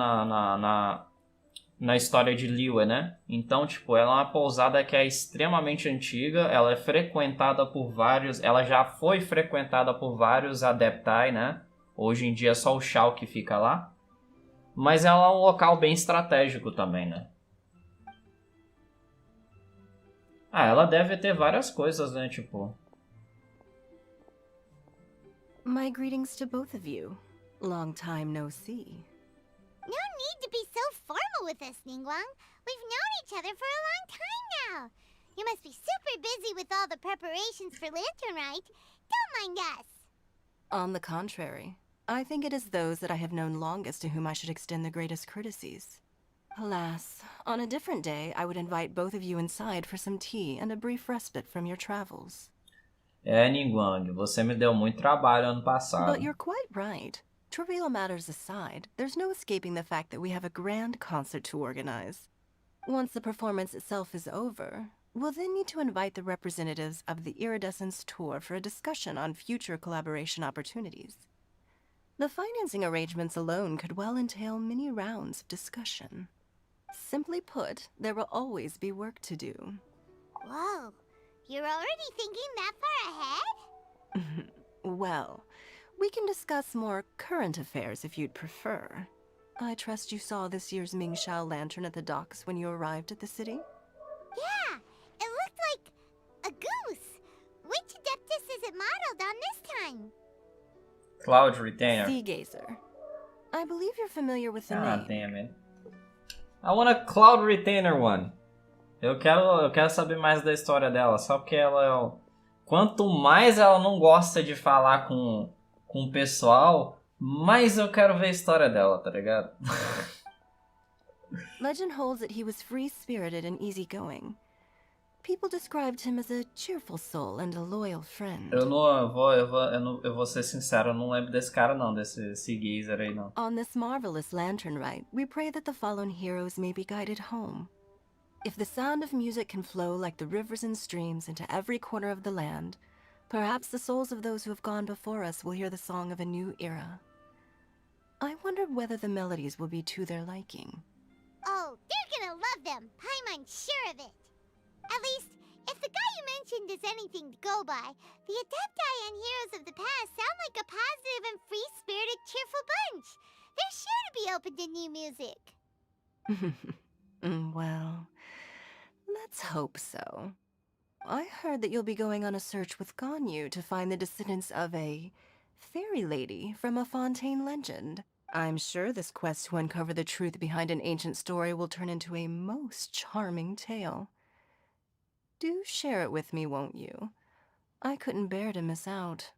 Na história de Liyue, né? Então, tipo, ela é uma pousada que é extremamente antiga. Ela é frequentada por vários. Ela já foi frequentada por vários adeptai, né? Hoje em dia é só o Shao que fica lá. Mas ela é um local bem estratégico também, né? Ela deve ter várias coisas, né? Tipo, My greetings to both of you. Long time no see. No need to be so formal with us, Ningguang. We've known each other for a long time now. You must be super busy with all the preparations for Lantern Rite. Don't mind us. On the contrary, I think it is those that I have known longest to whom I should extend the greatest courtesies. Alas, on a different day, I would invite both of you inside for some tea and a brief respite from your travels. Ningguang, você me deu muito trabalho ano passado. But you're quite right. Trivial matters aside, there's no escaping the fact that we have a grand concert to organize. Once the performance itself is over, we'll then need to invite the representatives of the Iridescence Tour for a discussion on future collaboration opportunities. The financing arrangements alone could well entail many rounds of discussion. Simply put, there will always be work to do. Whoa, you're already thinking that far ahead? Well, we can discuss more current affairs if you'd prefer. I trust you saw this year's Mingxiao lantern at the docks when you arrived at the city? Yeah, it looked like a goose. Which Adeptus is it modeled on this time? Cloud Retainer. Sea Gazer. I believe you're familiar with the Ah, name. damn it. I want a Cloud Retainer one. Eu quero saber mais da história dela, só porque ela quanto mais ela não gosta de falar com o pessoal, mais eu quero ver a história dela, tá ligado? Legend holds that he was free-spirited and easygoing. People described him as a cheerful soul and a loyal friend. Eu vou ser sincero, eu não lembro desse cara não, desse Sea Gazer aí não. On this marvelous lantern rite, we pray that the fallen heroes may be guided home. If the sound of music can flow like the rivers and streams into every corner of the land, perhaps the souls of those who have gone before us will hear the song of a new era. I wondered whether the melodies will be to their liking. Oh, they're gonna love them. Paimon's sure of it. At least, if the guy you mentioned is anything to go by, the Adepti and Heroes of the Past sound like a positive and free-spirited, cheerful bunch. They're sure to be open to new music. Well, let's hope so. I heard that you'll be going on a search with Ganyu to find the descendants of a fairy lady from a Fontaine legend. I'm sure this quest to uncover the truth behind an ancient story will turn into a most charming tale. Do share it with me, won't you? I couldn't bear to miss out.